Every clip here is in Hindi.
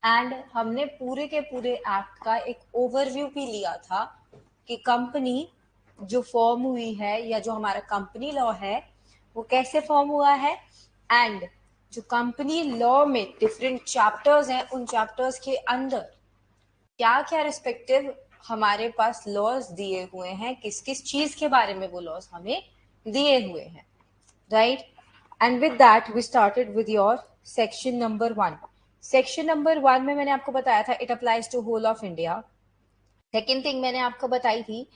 एंड हमने पूरे के पूरे एक्ट का एक ओवरव्यू भी लिया था कि कंपनी जो फॉर्म हुई है या जो हमारा कंपनी लॉ है वो कैसे फॉर्म हुआ है, एंड जो कंपनी लॉ में डिफरेंट चैप्टर्स हैं उन चैप्टर्स के अंदर क्या क्या रिस्पेक्टिव हमारे पास लॉज दिए हुए हैं, किस किस चीज के बारे में वो लॉज हमें दिए हुए हैं, right. And with that we started with your section number 1। Section number 1 में मैंने आपको बताया था it applies to whole of India. Second thing मैंने आपको बताई थी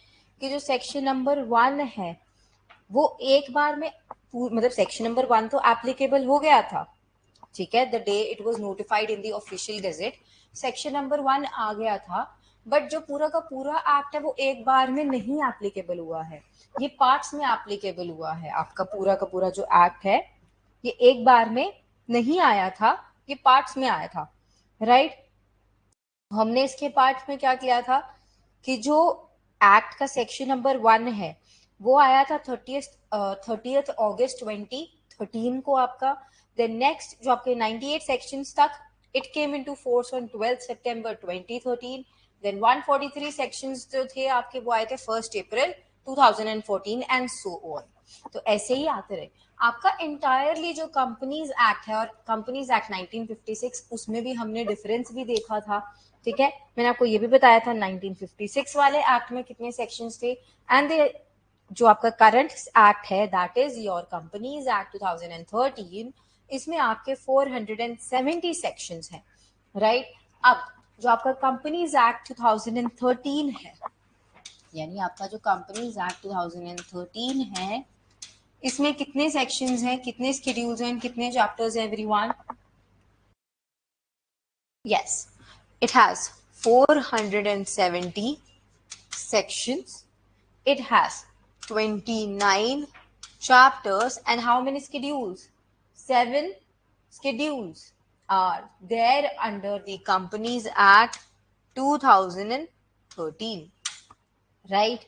कि जो सेक्शन नंबर 1 है वो एक बार में मतलब सेक्शन नंबर 1 तो एप्लीकेबल हो गया था, ठीक है, the day it was notified in the official gazette section number 1 आ गया था। बट जो पूरा का पूरा एक्ट है वो एक बार में नहीं एप्लीकेबल हुआ है, ये पार्ट्स में एप्लीकेबल हुआ है। आपका पूरा का पूरा जो एक्ट है ये एक बार में नहीं आया था, ये पार्ट्स में आया था, राइट। हमने इसके पार्ट में क्या किया था कि जो एक्ट का सेक्शन नंबर 1 है वो आया था 30th अगस्त 2013 को आपका। देन नेक्स्ट जो आपके 98 सेक्शंस तक it came into force on 12 सितंबर 2013। देन 143 सेक्शंस जो थे आपके वो आए थे 1 अप्रैल 2014 एंड सो ऑन। तो ऐसे ही आते रहे। आपका इंटायरली जो कंपनीज एक्ट है और कंपनीज एक्ट 1956 उसमें भी हमने डिफरेंस भी देखा था, ठीक है। मैंने आपको ये भी बताया था 1956 वाले एक्ट में कितने सेक्शंस थे, एंड जो आपका करंट एक्ट है that is your companies act 2013, इसमें आपके 470 सेक्शंस हैं, राइट। अब जो आपका कंपनीज एक्ट 2013 है, यानी आपका जो कंपनीज एक्ट 2013 है, इसमें कितने सेक्शंस हैं, कितने शेड्यूल्स हैं, कितने चैप्टर्स हैं everyone? Yes, it has 470 sections, it has 29 chapters, and how many schedules? 7 schedules are there under the Companies Act 2013, right?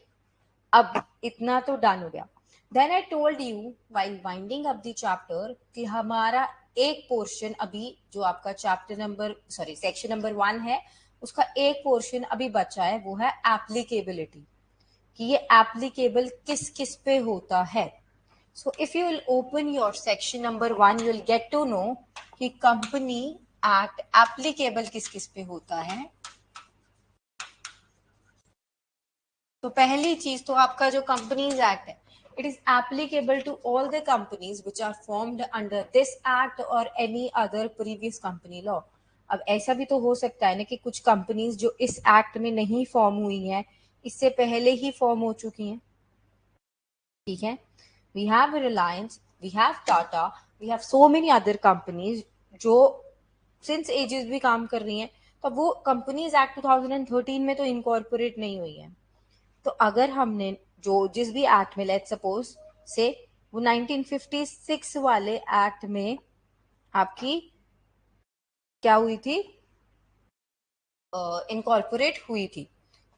अब इतना तो डन हो गया। Then I told you while winding up the chapter कि हमारा एक पोर्शन अभी जो आपका चैप्टर नंबर सेक्शन नंबर 1 है उसका एक पोर्शन अभी बचा है, वो है एप्लीकेबिलिटी, कि ये एप्लीकेबल किस किस पे होता है। So if you will open your section number 1 you will get to know कि कंपनी एक्ट एप्लीकेबल किस किस पे होता है। तो पहली चीज तो आपका जो कंपनीज एक्ट है, it is applicable to all the companies which are formed under this act और any other previous company law. अब ऐसा भी तो हो सकता है ना कि कुछ कंपनीज जो इस एक्ट में नहीं फॉर्म हुई हैं, इससे पहले ही फॉर्म हो चुकी हैं, ठीक है। We have Reliance, we have Tata, we have so many other companies जो सिंस एजेस भी काम कर रही हैं, तो वो कंपनीज एक्ट 2013 में तो इनकॉर्पोरेट नहीं हुई है। तो अगर हमने जो जिस भी एक्ट में लेट्स सपोज से वो 1956 वाले एक्ट में आपकी क्या हुई थी, इनकॉर्पोरेट हुई थी,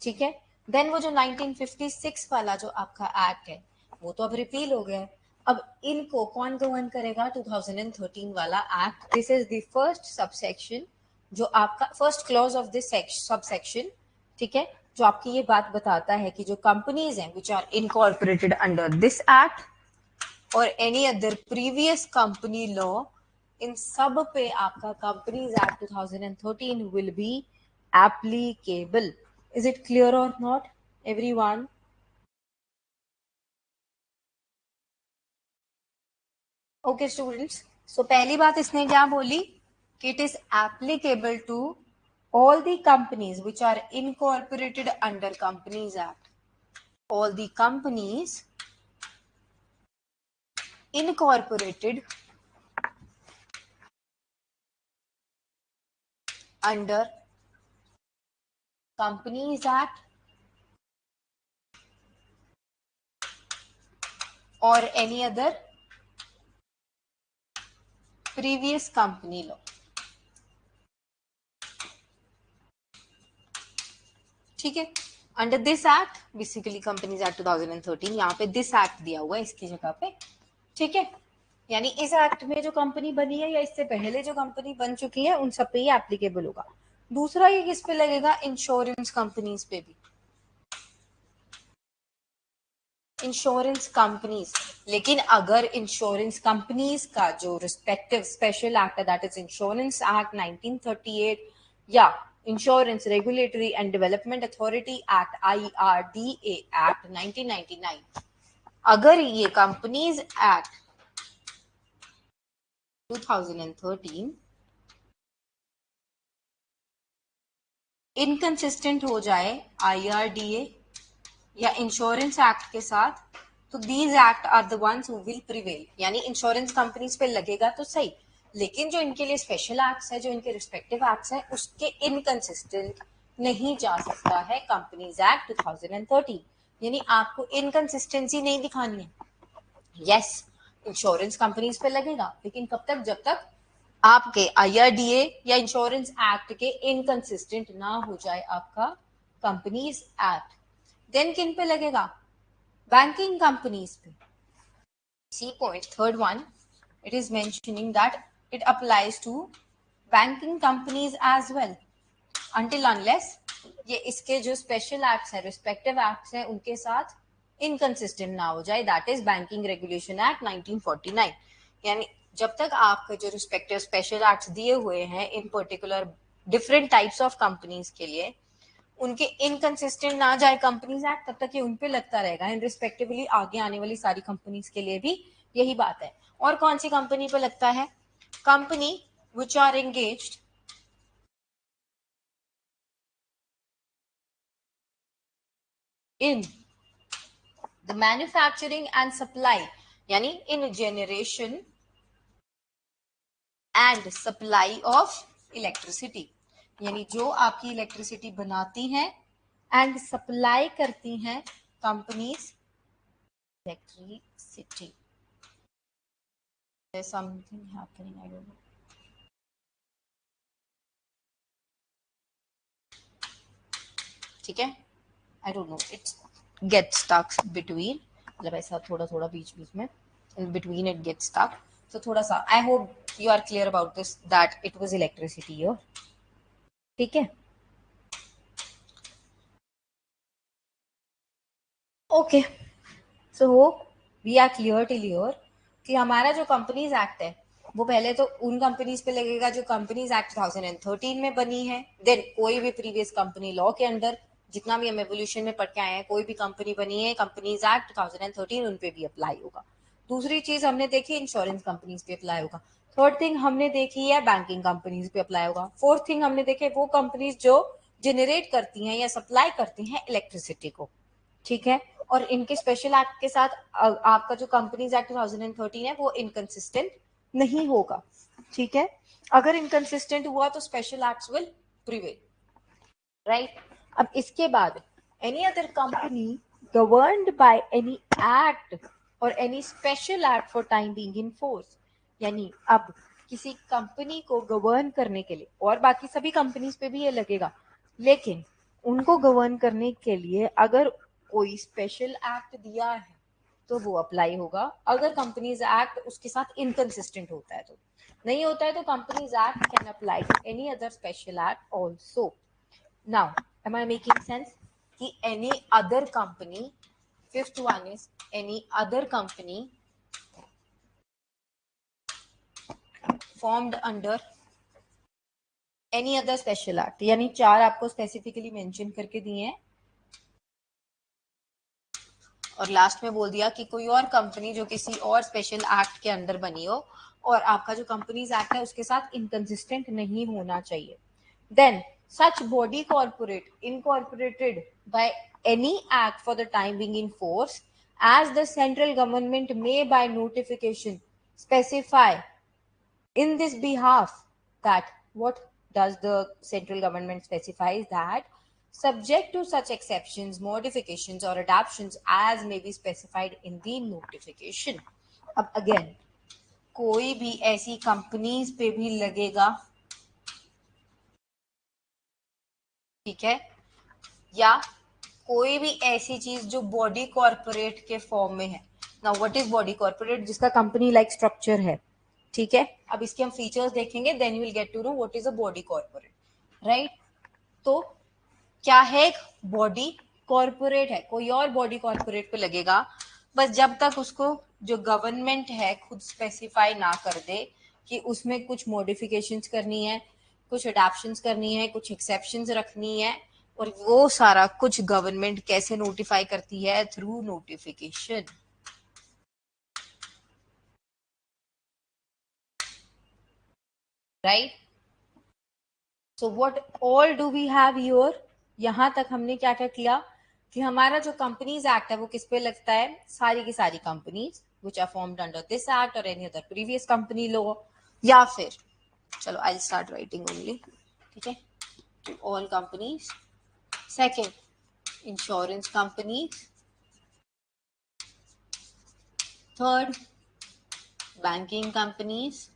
ठीक है। देन वो जो 1956 वाला जो आपका एक्ट है वो तो अब रिपील हो गया है। अब इनको कौन गवर्न करेगा? 2013 वाला act. This is the first subsection, जो आपका first clause of this subsection, ठीक है, जो आपकी ये बात बताता है कि जो कंपनीज हैं which are incorporated under this act और any other previous company law, इन सब पे आपका companies act 2013 will be applicable. Is it clear or not, everyone? Okay students, so पहली बात इसने क्या बोली कि it is applicable to all the companies which are incorporated under Companies Act. All the companies incorporated under Companies Act or any other previous company law. ठीक है, under this act, basically companies act 2013, यहाँ पे दिस एक्ट दिया हुआ है इसकी जगह पे, ठीक है। यानी इस एक्ट में जो कंपनी बनी है या इससे पहले जो कंपनी बन चुकी है उन सब पे ये एप्लीकेबल होगा। दूसरा ये किस पे लगेगा, इंश्योरेंस कंपनीज पे भी, इंश्योरेंस कंपनीज। लेकिन अगर इंश्योरेंस कंपनीज का जो रिस्पेक्टिव स्पेशल एक्ट है, दैट इज इंश्योरेंस एक्ट 1938 या insurance regulatory and development authority act IRDA act 1999, अगर ये कंपनीज एक्ट 2013 इनकंसिस्टेंट हो जाए IRDA या इंश्योरेंस एक्ट के साथ, तो these act are the ones who will prevail. यानी इंश्योरेंस कंपनीज पे लगेगा तो सही, लेकिन जो इनके लिए स्पेशल एक्ट्स है, जो इनके रिस्पेक्टिव एक्ट्स है, उसके इनकंसिस्टेंट नहीं जा सकता है कंपनीज एक्ट 2013। यानी आपको इनकंसिस्टेंसी नहीं दिखानी है। यस, इंश्योरेंस कंपनीज पे लगेगा, लेकिन कब तक, जब तक आपके IRDA या इंश्योरेंस एक्ट के इनकंसिस्टेंट ना हो जाए आपका कंपनीज एक्ट। देन किन पे लगेगा, बैंकिंग कंपनीज पे। C point third one, it is mentioning that it applies to banking companies as well until unless ये इसके जो स्पेशल एक्ट्स है, रिस्पेक्टिव एक्ट्स हैं, उनके साथ इनकंसिस्टेंट ना हो जाए, that is banking regulation act 1949। यानी जब तक आपके जो रिस्पेक्टिव स्पेशल एक्ट्स दिए हुए हैं इन particular different types of companies के लिए, उनके इनकंसिस्टेंट ना जाए कंपनीज एक्ट, तब तक ये उन पे लगता रहेगा। इन रिस्पेक्टिवली आगे आने वाली सारी कंपनीज के लिए भी यही बात है। और कौन सी कंपनी पे लगता है, company which are engaged in the manufacturing and supply, यानी in generation and supply of electricity, यानी जो आपकी इलेक्ट्रिसिटी बनाती हैं एंड सप्लाई करती हैं companies electricity. there's something happening, I don't know. ठीक है, I don't know, it's get stuck between, मतलब ऐसा थोड़ा थोड़ा बीच बीच में, in between it gets stuck, so थोड़ा सा I hope you are clear about this that it was electricity here। ठीक है, okay, so hope we are clear till here कि हमारा जो कंपनीज एक्ट है वो पहले तो उन कंपनीज पे लगेगा जो कंपनीज एक्ट 2013 में बनी है। देन कोई भी प्रीवियस कंपनी लॉ के अंडर जितना भी हम एवोल्यूशन में पढ़ के आए हैं, कोई भी कंपनी बनी है कंपनीज एक्ट 2013 उन पे भी अप्लाई होगा। दूसरी चीज हमने देखी, इंश्योरेंस कंपनीज पे अप्लाई होगा। थर्ड थिंग हमने देखी है, बैंकिंग कंपनीज पे अप्लाई होगा। फोर्थ थिंग हमने देखे, वो कंपनीज जो जनरेट करती हैं या सप्लाई करती हैं इलेक्ट्रिसिटी को। ठीक है, और इनके स्पेशल एक्ट के साथ आपका जो कंपनीज एक्ट 2013 है वो इनकंसिस्टेंट नहीं होगा। ठीक है, अगर इनकंसिस्टेंट हुआ तो special acts will prevail, right. अब इसके बाद any other company governed by any act और any special act for time being in force, यानी अब किसी कंपनी को गवर्न करने के लिए, और बाकी सभी कंपनीज पे भी ये लगेगा, लेकिन उनको गवर्न करने के लिए अगर कोई स्पेशल एक्ट दिया है तो वो अप्लाई होगा। अगर कंपनीज एक्ट उसके साथ इनकंसिस्टेंट होता है तो, नहीं होता है तो companies act can apply to any other special act also. Now am I making sense कि any other company, fifth one is any other company formed under any other special act, यानी चार आपको स्पेसिफिकली मेंशन करके दिए हैं और लास्ट में बोल दिया कि कोई और कंपनी जो किसी और स्पेशल एक्ट के अंदर बनी हो और आपका जो कंपनीज एक्ट है उसके साथ इनकंसिस्टेंट नहीं होना चाहिए। Then such body corporate incorporated by any act for the time being in force, as the central government may by notification specify in this behalf, that what does the central government specify is that subject to such exceptions, modifications or adaptations as may be specified in the notification। अब अगेन कोई भी ऐसी कंपनीज पे भी लगेगा, ठीक है, या कोई भी ऐसी चीज जो बॉडी कॉर्पोरेट के फॉर्म में है, now what is body corporate, जिसका कंपनी लाइक स्ट्रक्चर है, ठीक है। अब इसके हम फीचर्स देखेंगे, then you will get to know what is a body corporate, right. तो क्या है, बॉडी कॉर्पोरेट है, कोई और बॉडी कॉर्पोरेट पे लगेगा, बस जब तक उसको जो गवर्नमेंट है खुद स्पेसिफाई ना कर दे कि उसमें कुछ मॉडिफिकेशंस करनी है, कुछ अडैप्शंस करनी है, कुछ एक्सेप्शंस रखनी है, और वो सारा कुछ गवर्नमेंट कैसे नोटिफाई करती है, through notification, right. So what all do we have here, यहां तक हमने क्या क्या किया कि हमारा जो कंपनीज एक्ट है वो किस पे लगता है, सारी की सारी companies which are formed under this act और any other previous company law, या फिर चलो आई स्टार्ट राइटिंग ओनली, ठीक है, to all companies. Second, insurance companies. Third, banking companies.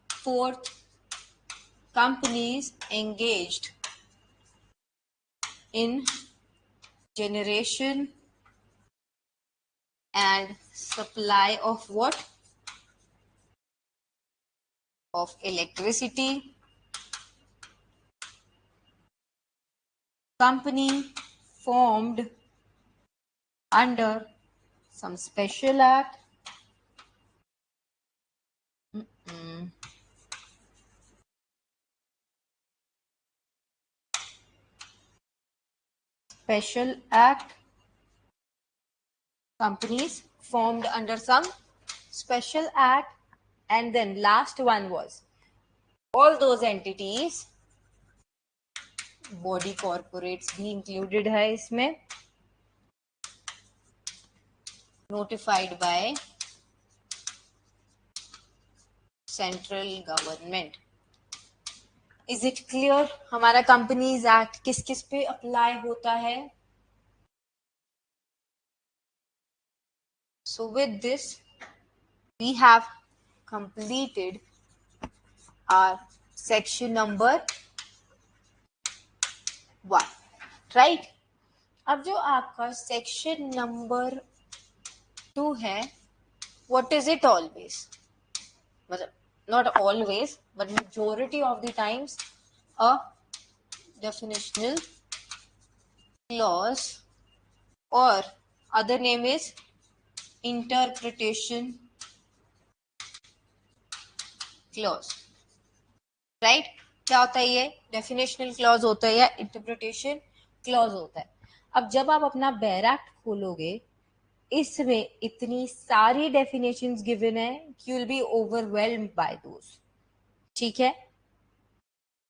Fourth, companies engaged in generation and supply of what? Of electricity. Company formed under some special act. Special act. Companies formed under some special act. And then last one was all those entities, body corporates भी इंक्लूडेड है इसमें, notified by central government. Is it clear हमारा कंपनीज एक्ट किस किस पे अप्लाई होता है? So with this we have completed our section number 1, right. अब जो आपका सेक्शन नंबर 2 है, व्हाट इज इट ऑलवेज, मतलब not always but majority of the times a definitional clause or other name is interpretation clause, right। क्या होता है ये, डेफिनेशनल क्लॉज होता है या इंटरप्रिटेशन क्लॉज होता है। अब जब आप अपना बेयर एक्ट खोलोगे, इसमें इतनी सारी डेफिनेशंस गिवन है कि you will be overwhelmed by those, ठीक है।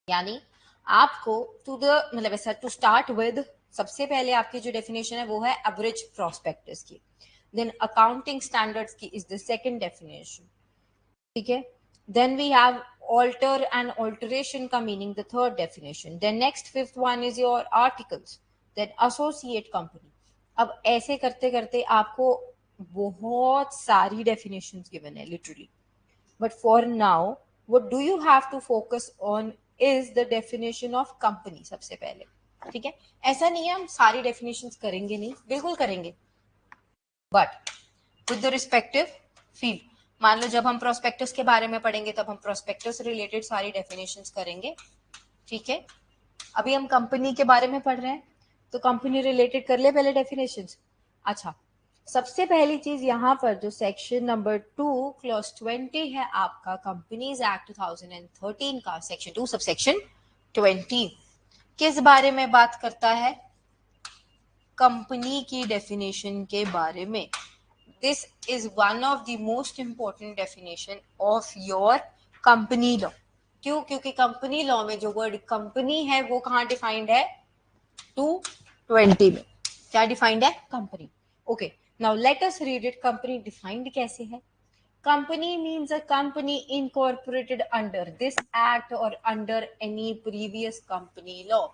यानी आपको टू द मतलब ऐसा टू स्टार्ट विद, सबसे पहले आपकी जो डेफिनेशन है वो है एवरेज प्रोस्पेक्टस की, देन अकाउंटिंग स्टैंडर्ड्स की इज द सेकंड डेफिनेशन, ठीक है। Then we have alter and alteration का meaning the third definition, then next fifth one is your articles, then associate company. अब ऐसे करते करते आपको बहुत सारी डेफिनेशंस गिवन है literally, but for now what do you have to focus on is the definition of company सबसे पहले, ठीक है। ऐसा नहीं है हम सारी definitions करेंगे नहीं, बिल्कुल करेंगे, but with the respective field। मान लो जब हम प्रोस्पेक्टस के बारे में पढ़ेंगे तब हम प्रोस्पेक्टस रिलेटेड सारी डेफिनेशंस करेंगे, ठीक है। अभी हम कंपनी के बारे में पढ़ रहे हैं तो कंपनी रिलेटेड कर ले पहले डेफिनेशंस। अच्छा, सबसे पहली चीज यहाँ पर जो सेक्शन नंबर 2 क्लॉज 20 है आपका कंपनीज एक्ट 2013 का, सेक्शन 2 सब सेक्शन 20 किस बारे में बात करता है, कंपनी की डेफिनेशन के बारे में। This is one of the most important definition of your company law. क्यों? क्योंकि कंपनी लॉ में जो वर्ड कंपनी है वो कहाँ डिफाइंड है, 220 में। क्या डिफाइंड है, company. Okay, now let us read it. Company defined कैसे है? Company means a company incorporated under this act और under any previous company law.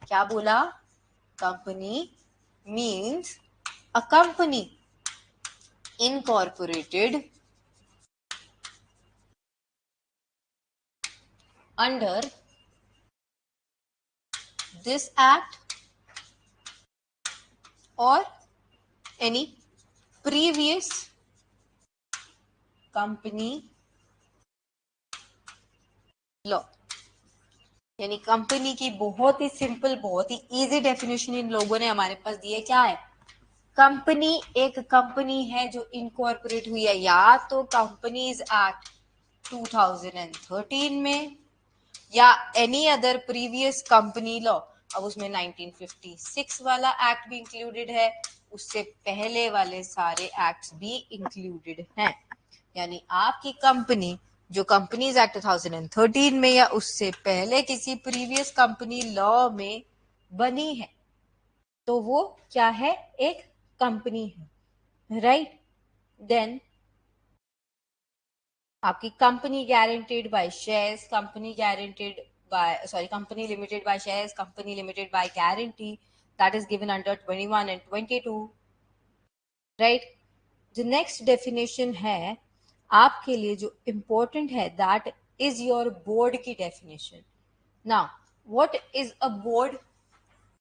क्या बोला? Company means a company incorporated under this act or any previous company law। यानी कंपनी की बहुत ही सिंपल, बहुत ही इजी डेफिनेशन इन लोगों ने हमारे पास दी है। क्या है? कंपनी एक कंपनी है जो इनकॉर्पोरेट हुई है या तो कंपनीज एक्ट 2013 में या any other previous company law. अब उसमें 1956 वाला एक्ट भी इंक्लूडेड है, उससे पहले वाले सारे एक्ट्स भी इंक्लूडेड हैं। यानी आपकी कंपनी जो कंपनीज एक्ट 2013 में या उससे पहले किसी प्रीवियस कंपनी लॉ में बनी है तो वो क्या है? एक कंपनी है, राइट? देन आपकी company guaranteed by shares, company guaranteed company limited by shares, company limited by guarantee, that is given under 21 and 22, right? The next definition है आपके लिए जो important है, that is your board की definition. Now, what is a board?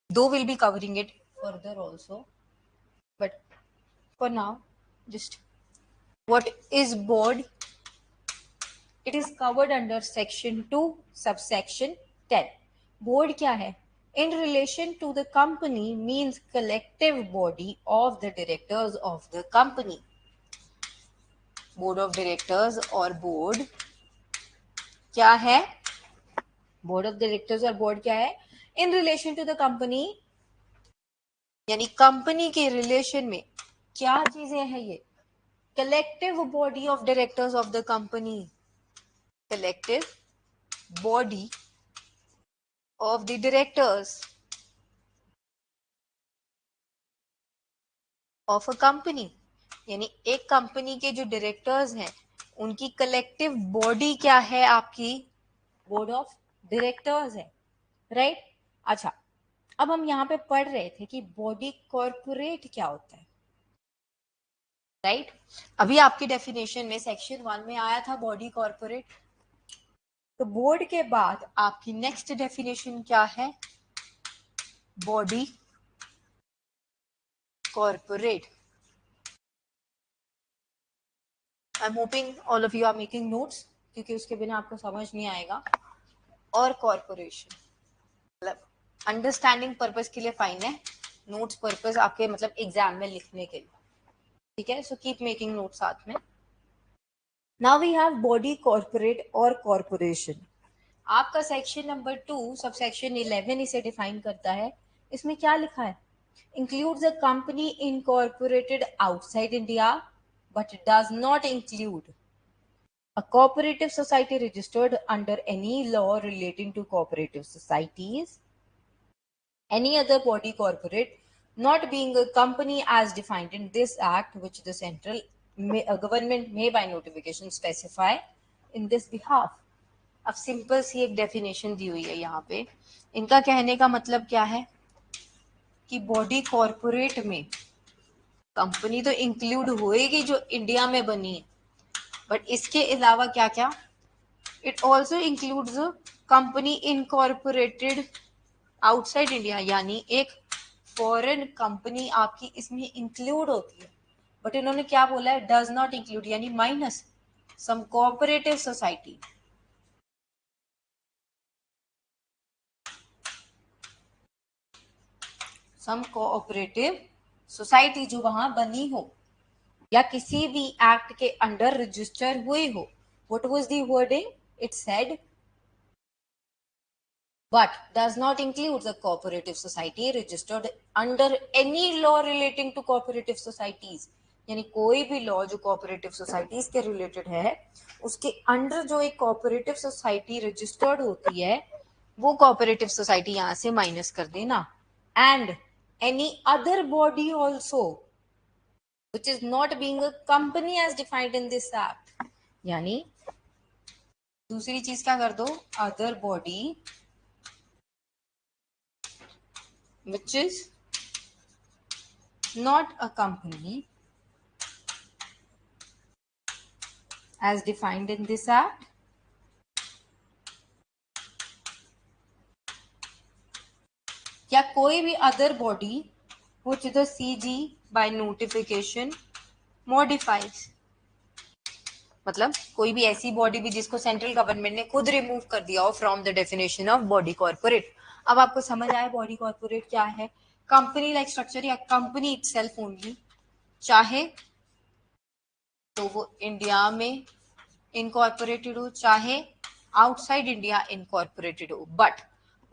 Though we'll be covering it further also, but for now, just what is board? It is covered under section 2 subsection 10. Board क्या है? In relation to the company means collective body of the directors of the company. Board of directors और board क्या है? Board of directors और board क्या है? In relation to the company, यानी कंपनी के रिलेशन में क्या चीजें हैं ये? Collective body of directors of the company. Collective body of the directors of a company। यानी एक कंपनी के जो डायरेक्टर्स हैं उनकी कलेक्टिव बॉडी क्या है? आपकी बोर्ड ऑफ डायरेक्टर्स है, राइट? अच्छा, अब हम यहाँ पे पढ़ रहे थे कि बॉडी कॉर्पोरेट क्या होता है, राइट? अभी आपकी डेफिनेशन में सेक्शन 1 में आया था बॉडी कॉर्पोरेट। तो बोर्ड के बाद आपकी नेक्स्ट डेफिनेशन क्या है? Body corporate. I am hoping all of you are making notes, क्योंकि उसके बिना आपको समझ नहीं आएगा। और कॉर्पोरेशन मतलब अंडरस्टैंडिंग पर्पस के लिए फाइन है, नोट्स पर्पस आपके मतलब एग्जाम में लिखने के लिए, ठीक है? सो कीप मेकिंग नोट्स साथ में। Now we have body corporate और कॉर्पोरेशन। आपका सेक्शन नंबर 2 सब सेक्शन 11 इसे डिफाइन करता है। इसमें क्या लिखा है? includes a company incorporated outside India but does not include a cooperative society registered under any law relating to cooperative societies, any other body corporate not being a company as defined in this act, which the central government may by notification specify in this behalf. अब सिंपल सी एक डेफिनेशन दी हुई है यहाँ पे। इनका कहने का मतलब क्या है कि बॉडी कॉर्पोरेट में कंपनी तो इंक्लूड होएगी जो इंडिया में बनी है, बट इसके अलावा क्या क्या? It also includes company incorporated outside India, यानी एक फॉरेन कंपनी आपकी इसमें इंक्लूड होती है। बट इन्होंने क्या बोला है? डज नॉट इंक्लूड, यानी माइनस सम कोऑपरेटिव सोसाइटी। सम कोऑपरेटिव सोसाइटी जो वहां बनी हो या किसी भी एक्ट के अंडर रजिस्टर हुई हो। What was the wording? It said but does not include the cooperative society registered under any law relating to cooperative societies। यानी कोई भी लॉ जो कोऑपरेटिव सोसाइटीज के रिलेटेड है उसके अंडर जो एक कोऑपरेटिव सोसाइटी रजिस्टर्ड होती है वो कोऑपरेटिव सोसाइटी यहां से माइनस कर देना। And any other body also which is not being a company as defined in this act। यानी दूसरी चीज क्या कर दो? Other body which is not a company as defined in this act या कोई भी other body which the CG by notification modifies, मतलब कोई भी ऐसी बॉडी भी जिसको सेंट्रल गवर्नमेंट ने खुद रिमूव कर दिया हो from the definition of body corporate. अब आपको समझ आया बॉडी कॉर्पोरेट क्या है? कंपनी लाइक स्ट्रक्चर या कंपनी इटसेल्फ ओनली, चाहे तो वो इंडिया में इनकॉर्पोरेटेड हो चाहे आउटसाइड इंडिया इनकॉर्पोरेटेड हो, बट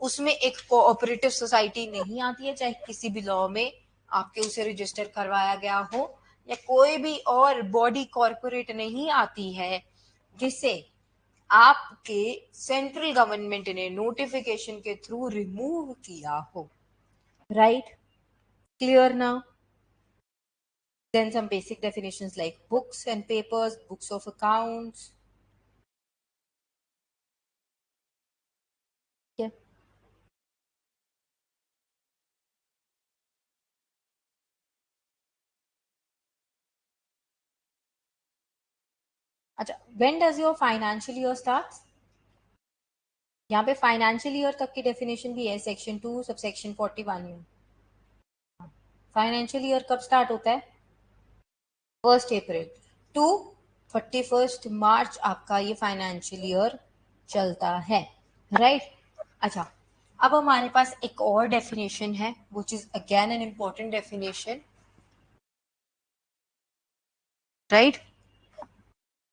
उसमें एक कोऑपरेटिव सोसाइटी नहीं आती है, चाहे किसी भी लॉ में आपके उसे रजिस्टर करवाया गया हो, या कोई भी और बॉडी कॉर्पोरेट नहीं आती है जिसे आपके सेंट्रल गवर्नमेंट ने नोटिफिकेशन के थ्रू रिमूव किया हो। Right, clear now? Then some basic definitions like books and papers, books of accounts. Yeah. अच्छा, when does your financial year starts? यहाँ पे फाइनेंशियल ईयर तक की डेफिनेशन भी है सेक्शन 2 सबसेक्शन 41 में। फाइनेंशियल ईयर कब स्टार्ट होता है? 1 अप्रैल टू 31 मार्च आपका ये फाइनेंशियल ईयर चलता है। राइट, अच्छा, अब हमारे पास एक और डेफिनेशन है which is again an important definition, right?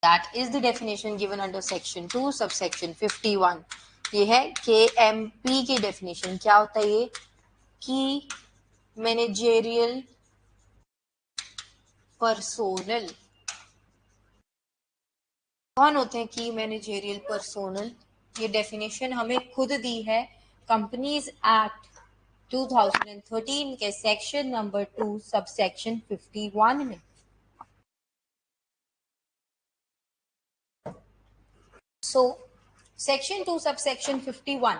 That is the definition given under section 2 subsection 51। ये है KMP की डेफिनेशन। क्या होता है ये? की मैनेजेरियल पर्सोनल। कौन होते हैं की मैनेजेरियल पर्सोनल? ये डेफिनेशन हमें खुद दी है कंपनीज एक्ट 2013 के सेक्शन नंबर 2 सबसेक्शन 51 में। So, section 2 subsection 51,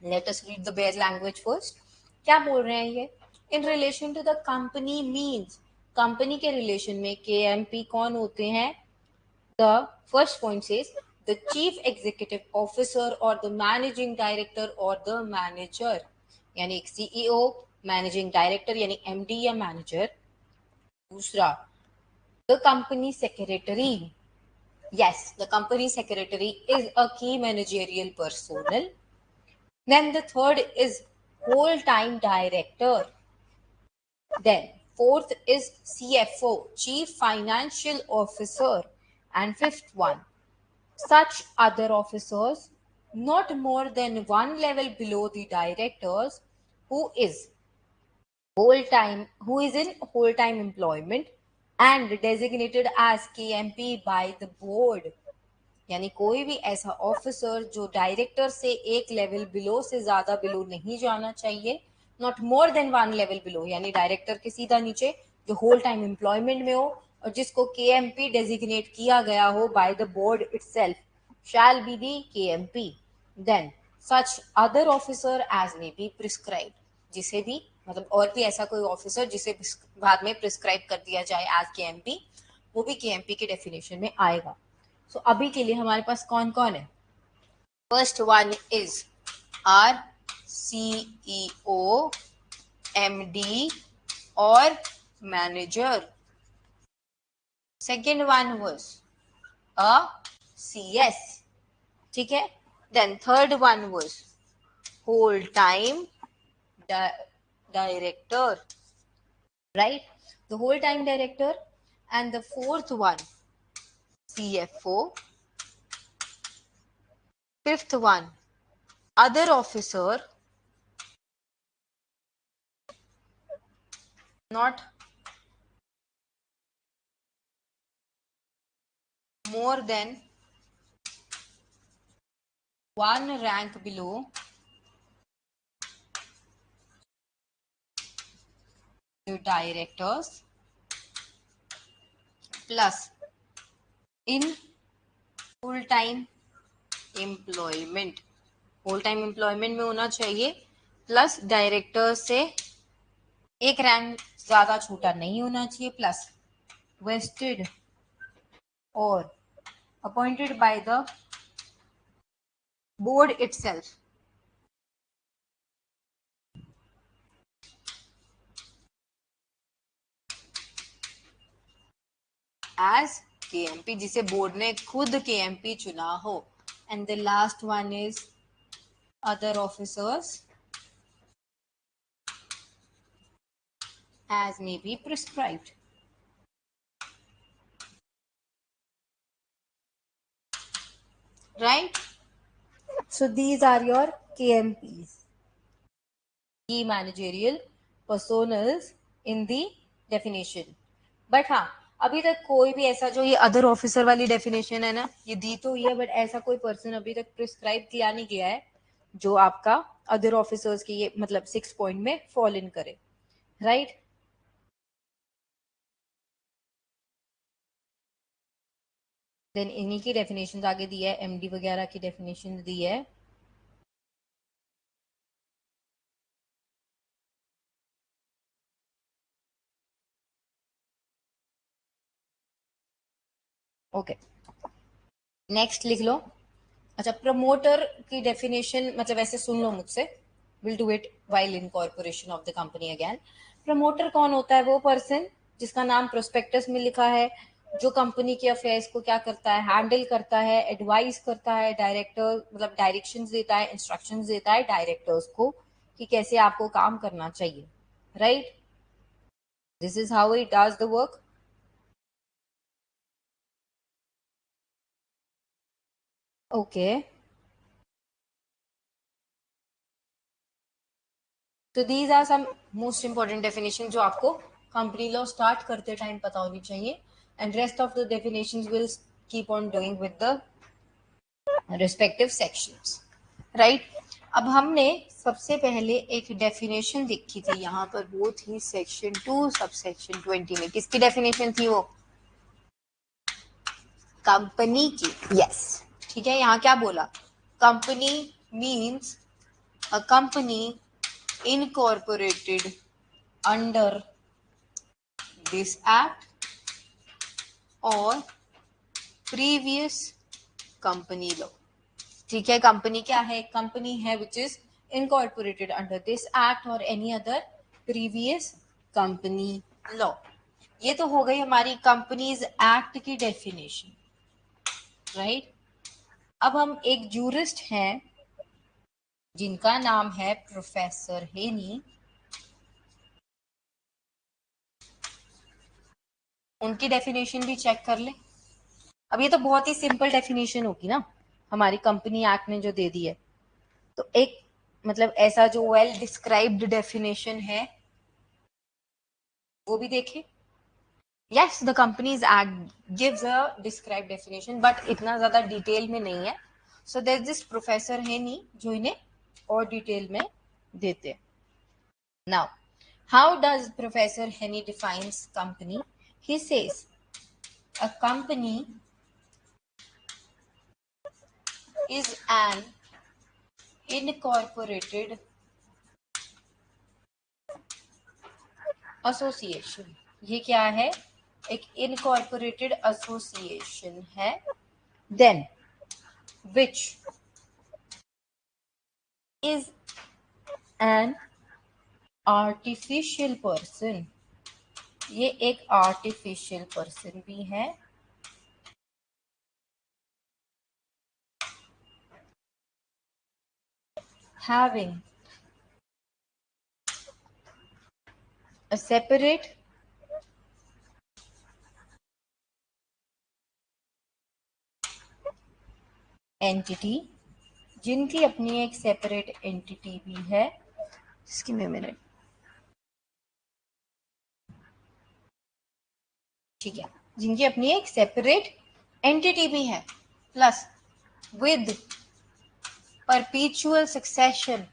let us read the bare language first। क्या बोल रहे हैं ये? In relation to the company means, company के रिलेशन में KMP कौन होते हैं? The first point says the chief executive officer और द मैनेजिंग डायरेक्टर और द मैनेजर, यानी एक CEO, मैनेजिंग डायरेक्टर यानी MD या मैनेजर। दूसरा, the company secretary, yes, the company secretary is a key managerial personnel। Then the third is whole-time director। Then fourth is CFO, Chief Financial Officer, and fifth one, such other officers not more than one level below the directors who is in whole-time employment and designated as KMP by the board। यानी कोई भी ऐसा ऑफिसर जो डायरेक्टर से एक लेवल बिलो से ज्यादा बिलो नहीं जाना चाहिए, not more than one level below, यानी डायरेक्टर के सीधा नीचे, जो होल टाइम एम्प्लॉयमेंट में हो और जिसको KMP डेजिग्नेट किया गया हो by the board itself, shall be the KMP। Then such other officer as may be prescribe, जिसे भी मतलब और भी ऐसा कोई ऑफिसर जिसे बाद में प्रिस्क्राइब कर दिया जाए एज KMP, वो भी KMP के डेफिनेशन में आएगा। सो अभी के लिए हमारे पास कौन कौन है? First one is our CEO, MD और manager. Second one was a CS, ठीक है। Then third one was whole time director, right? The whole time director। And the fourth one, CFO। Fifth one, other officer not more than one rank below the directors plus in full time employment। Full time employment में होना चाहिए, प्लस डायरेक्टर से एक रैंक ज्यादा छोटा नहीं होना चाहिए, प्लस वेस्टेड और appointed by the board itself. as KMP, जिसे बोर्ड ने खुद KMP चुना हो. And the last one is other officers as may be prescribed. Right? So these are your KMPs, key managerial personas in the definition. But हाँ, अभी तक कोई भी ऐसा जो ये अदर ऑफिसर वाली डेफिनेशन है ना, ये दी तो ये, बट ऐसा कोई पर्सन अभी तक प्रिस्क्राइब किया नहीं गया है जो आपका अदर ऑफिसर्स की ये मतलब 6 पॉइंट में फॉल इन करे. राइट? देन इन्हीं की डेफिनेशन आगे दी है, एमडी वगैरह की डेफिनेशन दी है. ओके, नेक्स्ट लिख लो. अच्छा, प्रमोटर की डेफिनेशन मतलब ऐसे सुन लो मुझसे. Will do it while incorporation of the company again. Promoter कौन होता है? वो पर्सन जिसका नाम प्रोस्पेक्टस में लिखा है, जो कंपनी के अफेयर्स को क्या करता है, हैंडल करता है, एडवाइस करता है, डायरेक्टर मतलब डायरेक्शंस देता है, इंस्ट्रक्शंस देता है डायरेक्टर्स को कि कैसे आपको काम करना चाहिए. Right? This is how it does the work. Okay, तो these are some most important definition जो आपको कंपनी लॉ स्टार्ट करते टाइम पता होनी चाहिए. And rest of the definitions will keep on doing with the respective sections. Right? अब हमने सबसे पहले एक डेफिनेशन देखी थी यहाँ पर, वो थी सेक्शन 2 सबसेक्शन 20 में. किसकी डेफिनेशन थी वो? कंपनी की. यस, ठीक है. यहाँ क्या बोला? Company means a company incorporated under this act or previous company law. ठीक है, कंपनी क्या है? कंपनी है which is incorporated under this act or any other previous company law. ये तो हो गई हमारी कंपनीज एक्ट की डेफिनेशन. राइट? अब हम एक जूरिस्ट हैं जिनका नाम है प्रोफेसर हेनी. उनकी डेफिनेशन भी चेक कर ले. अब ये तो बहुत ही सिंपल डेफिनेशन होगी ना, हमारी कंपनी एक्ट ने जो दे दी है. तो एक मतलब ऐसा जो वेल डिस्क्राइब्ड डेफिनेशन है वो भी देखें. Yes, the companies act gives a described definition, but इतना ज्यादा डिटेल में नहीं है. सो देयर दिस प्रोफेसर हेनी जो इन्हें और डिटेल में देते हैं. नाउ, हाउ डज प्रोफेसर हेनी defines company? He says a company is an incorporated association. ये क्या है? एक incorporated association है. Then which is an artificial person. ये एक artificial person भी है. Having a separate entity, जिनकी अपनी एक सेपरेट एंटिटी भी है. Just give me a minute. ठीक है, जिनकी अपनी एक सेपरेट एंटिटी भी है, प्लस विद परपीचुअल सक्सेशन.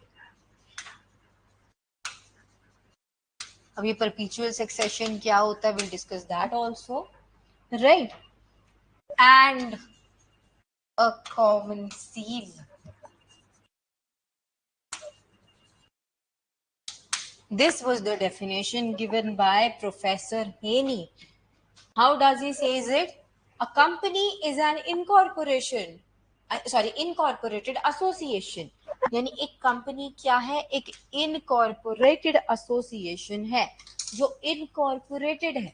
अब ये परपीचुअल सक्सेशन क्या होता है? Will discuss that also. Right? And a common seal. This was the definition given by Professor Haney. How does he says it? A company is an incorporation. Incorporated association. यानी एक कंपनी क्या है? एक इनकॉर्पोरेटेड एसोसिएशन है जो इनकॉर्पोरेटेड है.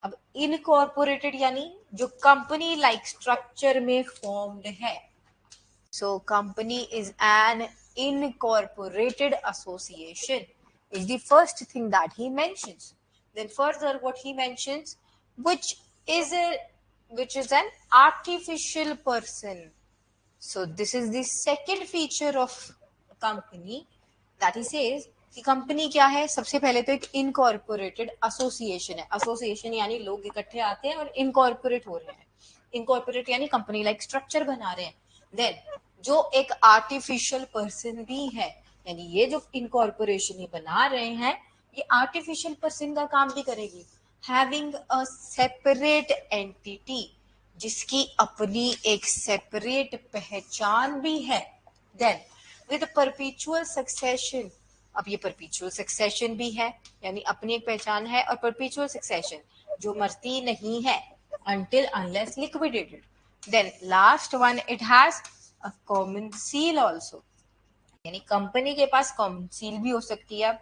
अब इनकॉर्पोरेटेड यानी जो कंपनी लाइक स्ट्रक्चर में फॉर्म्ड है. So company is an incorporated association is the first thing that he mentions. Then further what he mentions, which is an artificial person. So this is the second feature of company that he says कि कंपनी क्या है. सबसे पहले तो एक इनकॉर्पोरेटेड एसोसिएशन है. एसोसिएशन यानी लोग इकट्ठे आते हैं और इनकॉर्पोरेट हो रहे हैं. इनकॉर्पोरेट यानी कंपनी लाइक स्ट्रक्चर बना रहे हैं. देन जो एक आर्टिफिशियल पर्सन भी है, यानी ये जो इनकॉर्पोरेशन बना रहे हैं ये आर्टिफिशियल पर्सन का काम भी करेगी. हैविंग अ सेपरेट एंटिटी, जिसकी अपनी एक सेपरेट पहचान भी है. देन विद परपेचुअल सक्सेशन, अब ये परपेचुअल सक्सेशन भी है यानी अपनी एक पहचान है, और परपेचुअल सक्सेशन जो मरती नहीं है until unless liquidated. Then last one, it has a common seal also, यानी कंपनी के पास कॉमन सील भी हो सकती है.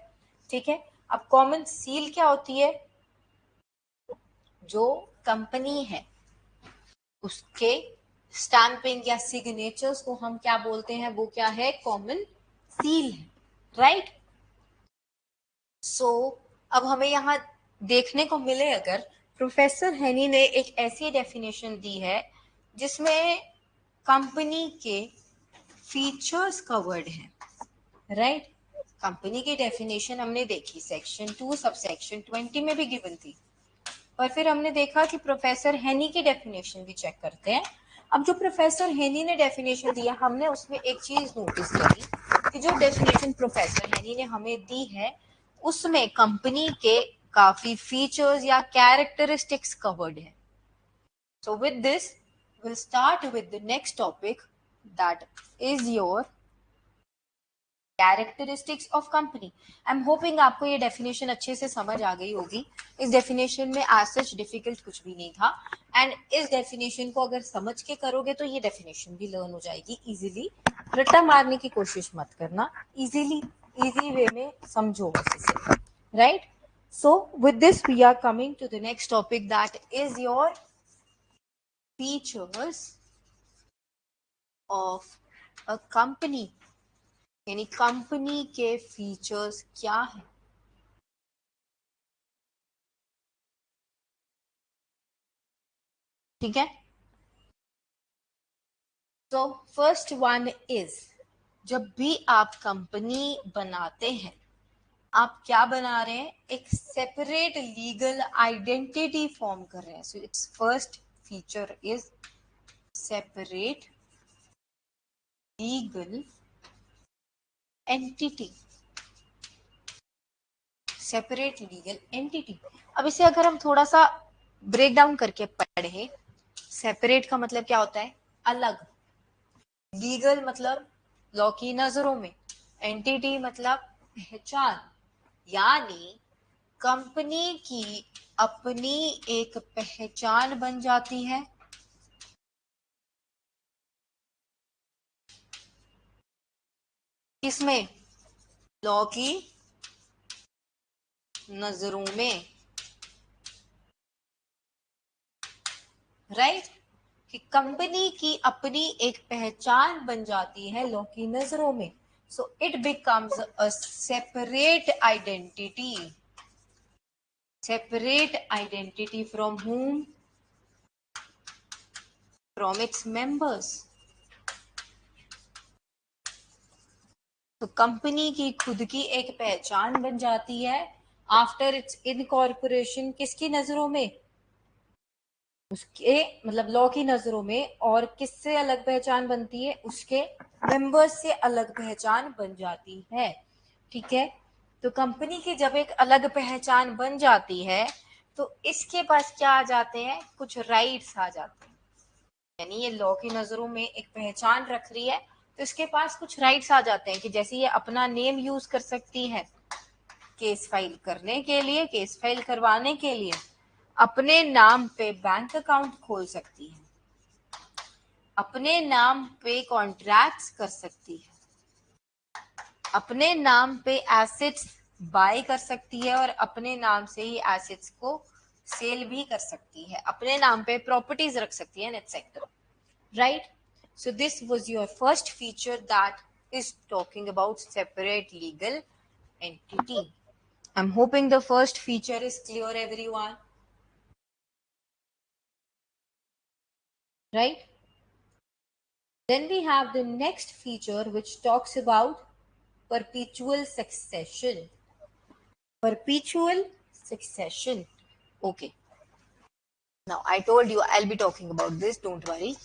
ठीक है, अब कॉमन सील क्या होती है? जो कंपनी है उसके स्टैंपिंग या सिग्नेचर्स को हम क्या बोलते हैं? वो क्या है? कॉमन सील है. राइट. सो अब हमें यहाँ देखने को मिले, अगर प्रोफेसर हेनी ने एक ऐसी डेफिनेशन दी है जिसमें कंपनी के फीचर्स कवर्ड हैं. राइट. कंपनी की डेफिनेशन हमने देखी सेक्शन 2 सबसेक्शन 20 में भी गिवन थी, और फिर हमने देखा कि प्रोफेसर हेनी की डेफिनेशन भी चेक करते हैं. अब जो प्रोफेसर हेनी ने डेफिनेशन दिया, हमने उसमें एक चीज नोटिस करी कि जो डेफिनेशन प्रोफेसर हेनी ने हमें दी है उसमें कंपनी के काफी फीचर्स या कैरेक्टरिस्टिक्स कवर्ड है. So with this we'll start with the next topic, that is your characteristics of company. I'm hoping आपको ये डेफिनेशन अच्छे से समझ आ गई होगी. इस डेफिनेशन में as such डिफिकल्ट कुछ भी नहीं था, एंड इस डेफिनेशन को अगर समझ के करोगे तो ये डेफिनेशन भी लर्न हो जाएगी इजीली. रट्टा मारने की कोशिश मत करना, इजीली इजी वे में समझो बस इसे. Right. So with this we are coming to the next topic, that is your features of a company, यानी कंपनी के फीचर्स क्या है. ठीक है. सो फर्स्ट वन इज, जब भी आप कंपनी बनाते हैं आप क्या बना रहे हैं? एक सेपरेट लीगल आइडेंटिटी फॉर्म कर रहे हैं. So it's first feature is separate legal entity. Separate legal entity. अब इसे अगर हम थोड़ा सा ब्रेक डाउन करके पढ़े, सेपरेट का मतलब क्या होता है? अलग. लीगल मतलब लॉ की नजरों में. एंटिटी मतलब पहचान. यानी कंपनी की अपनी एक पहचान बन जाती है. किसमें? लॉ की नजरों में. राइट. कि कंपनी की अपनी एक पहचान बन जाती है लॉ की नजरों में. So it becomes a separate identity. Separate identity from whom? From its members. तो कंपनी की खुद की एक पहचान बन जाती है आफ्टर इट्स इनकॉर्पोरेशन. किसकी नजरों में? उसके मतलब लॉ की नजरों में. और किससे अलग पहचान बनती है? उसके मेंबर्स से अलग पहचान बन जाती है. ठीक है. तो कंपनी की जब एक अलग पहचान बन जाती है तो इसके पास क्या आ जाते हैं? कुछ राइट्स आ जाते हैं. यानी ये लॉ की नजरों में एक पहचान रख रही है तो इसके पास कुछ राइट्स आ जाते हैं कि जैसे ये अपना नेम यूज कर सकती है केस फाइल करने के लिए, केस फाइल करवाने के लिए. अपने नाम पे बैंक अकाउंट खोल सकती है. अपने नाम पे कॉन्ट्रैक्ट्स कर सकती है. अपने नाम पे एसेट्स बाय कर सकती है और अपने नाम से ही एसेट्स को सेल भी कर सकती है, अपने नाम पे प्रॉपर्टीज रख सकती है, etcetera, right? So this was your first feature that is talking about separate legal entity. I'm hoping the first feature is clear, everyone. Right? Then we have the next feature which talks about perpetual succession. Perpetual succession. Okay. Now I told you I'll be talking about this, don't worry.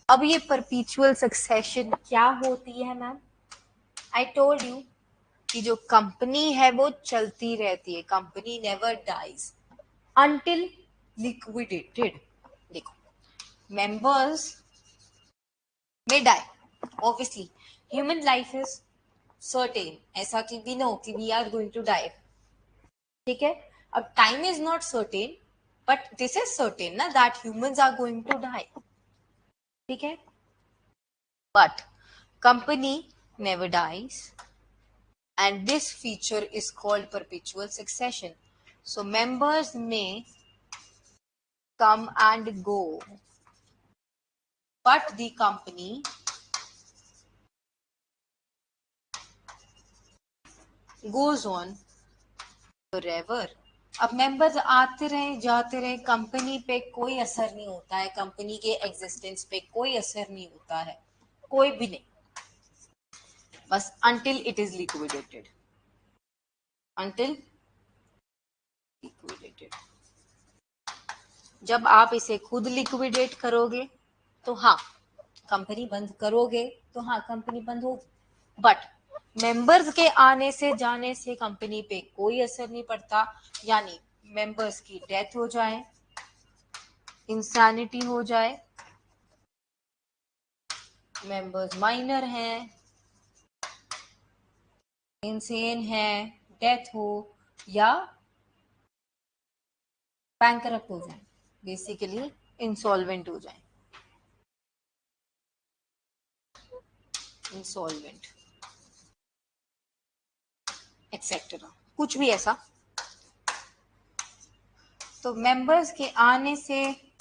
अब ये परपीचुअल सक्सेशन क्या होती है मैम? आई टोल्ड यू कि जो कंपनी है वो चलती रहती है, company never dies until liquidated. देखो, मेंबर्स में die, obviously human life is certain, ऐसा कि वी नो कि we are going to die, ठीक है? अब time is not certain, but this is certain ना that humans are going to die, ठीक है? But company never dies, and this feature is called perpetual succession. So members may come and go, but the company goes on forever. अब मेंबर्स आते रहे जाते रहे, कंपनी पे कोई असर नहीं होता है, कंपनी के एग्जिस्टेंस पे कोई असर नहीं होता है, कोई भी नहीं, बस until it is liquidated, until liquidated. जब आप इसे खुद लिक्विडेट करोगे तो हाँ कंपनी बंद करोगे तो हाँ कंपनी बंद होगी, बट मेंबर्स के आने से जाने से कंपनी पे कोई असर नहीं पड़ता. यानी मेंबर्स की डेथ हो जाए, इंसैनिटी हो जाए, मेंबर्स माइनर हैं, इंसेन है, डेथ हो या बैंकरप्ट हो जाए, बेसिकली इंसॉल्वेंट हो जाए, इंसॉल्वेंट एक्सेट्रा, कुछ भी ऐसा, तो मेंबर्स के आने से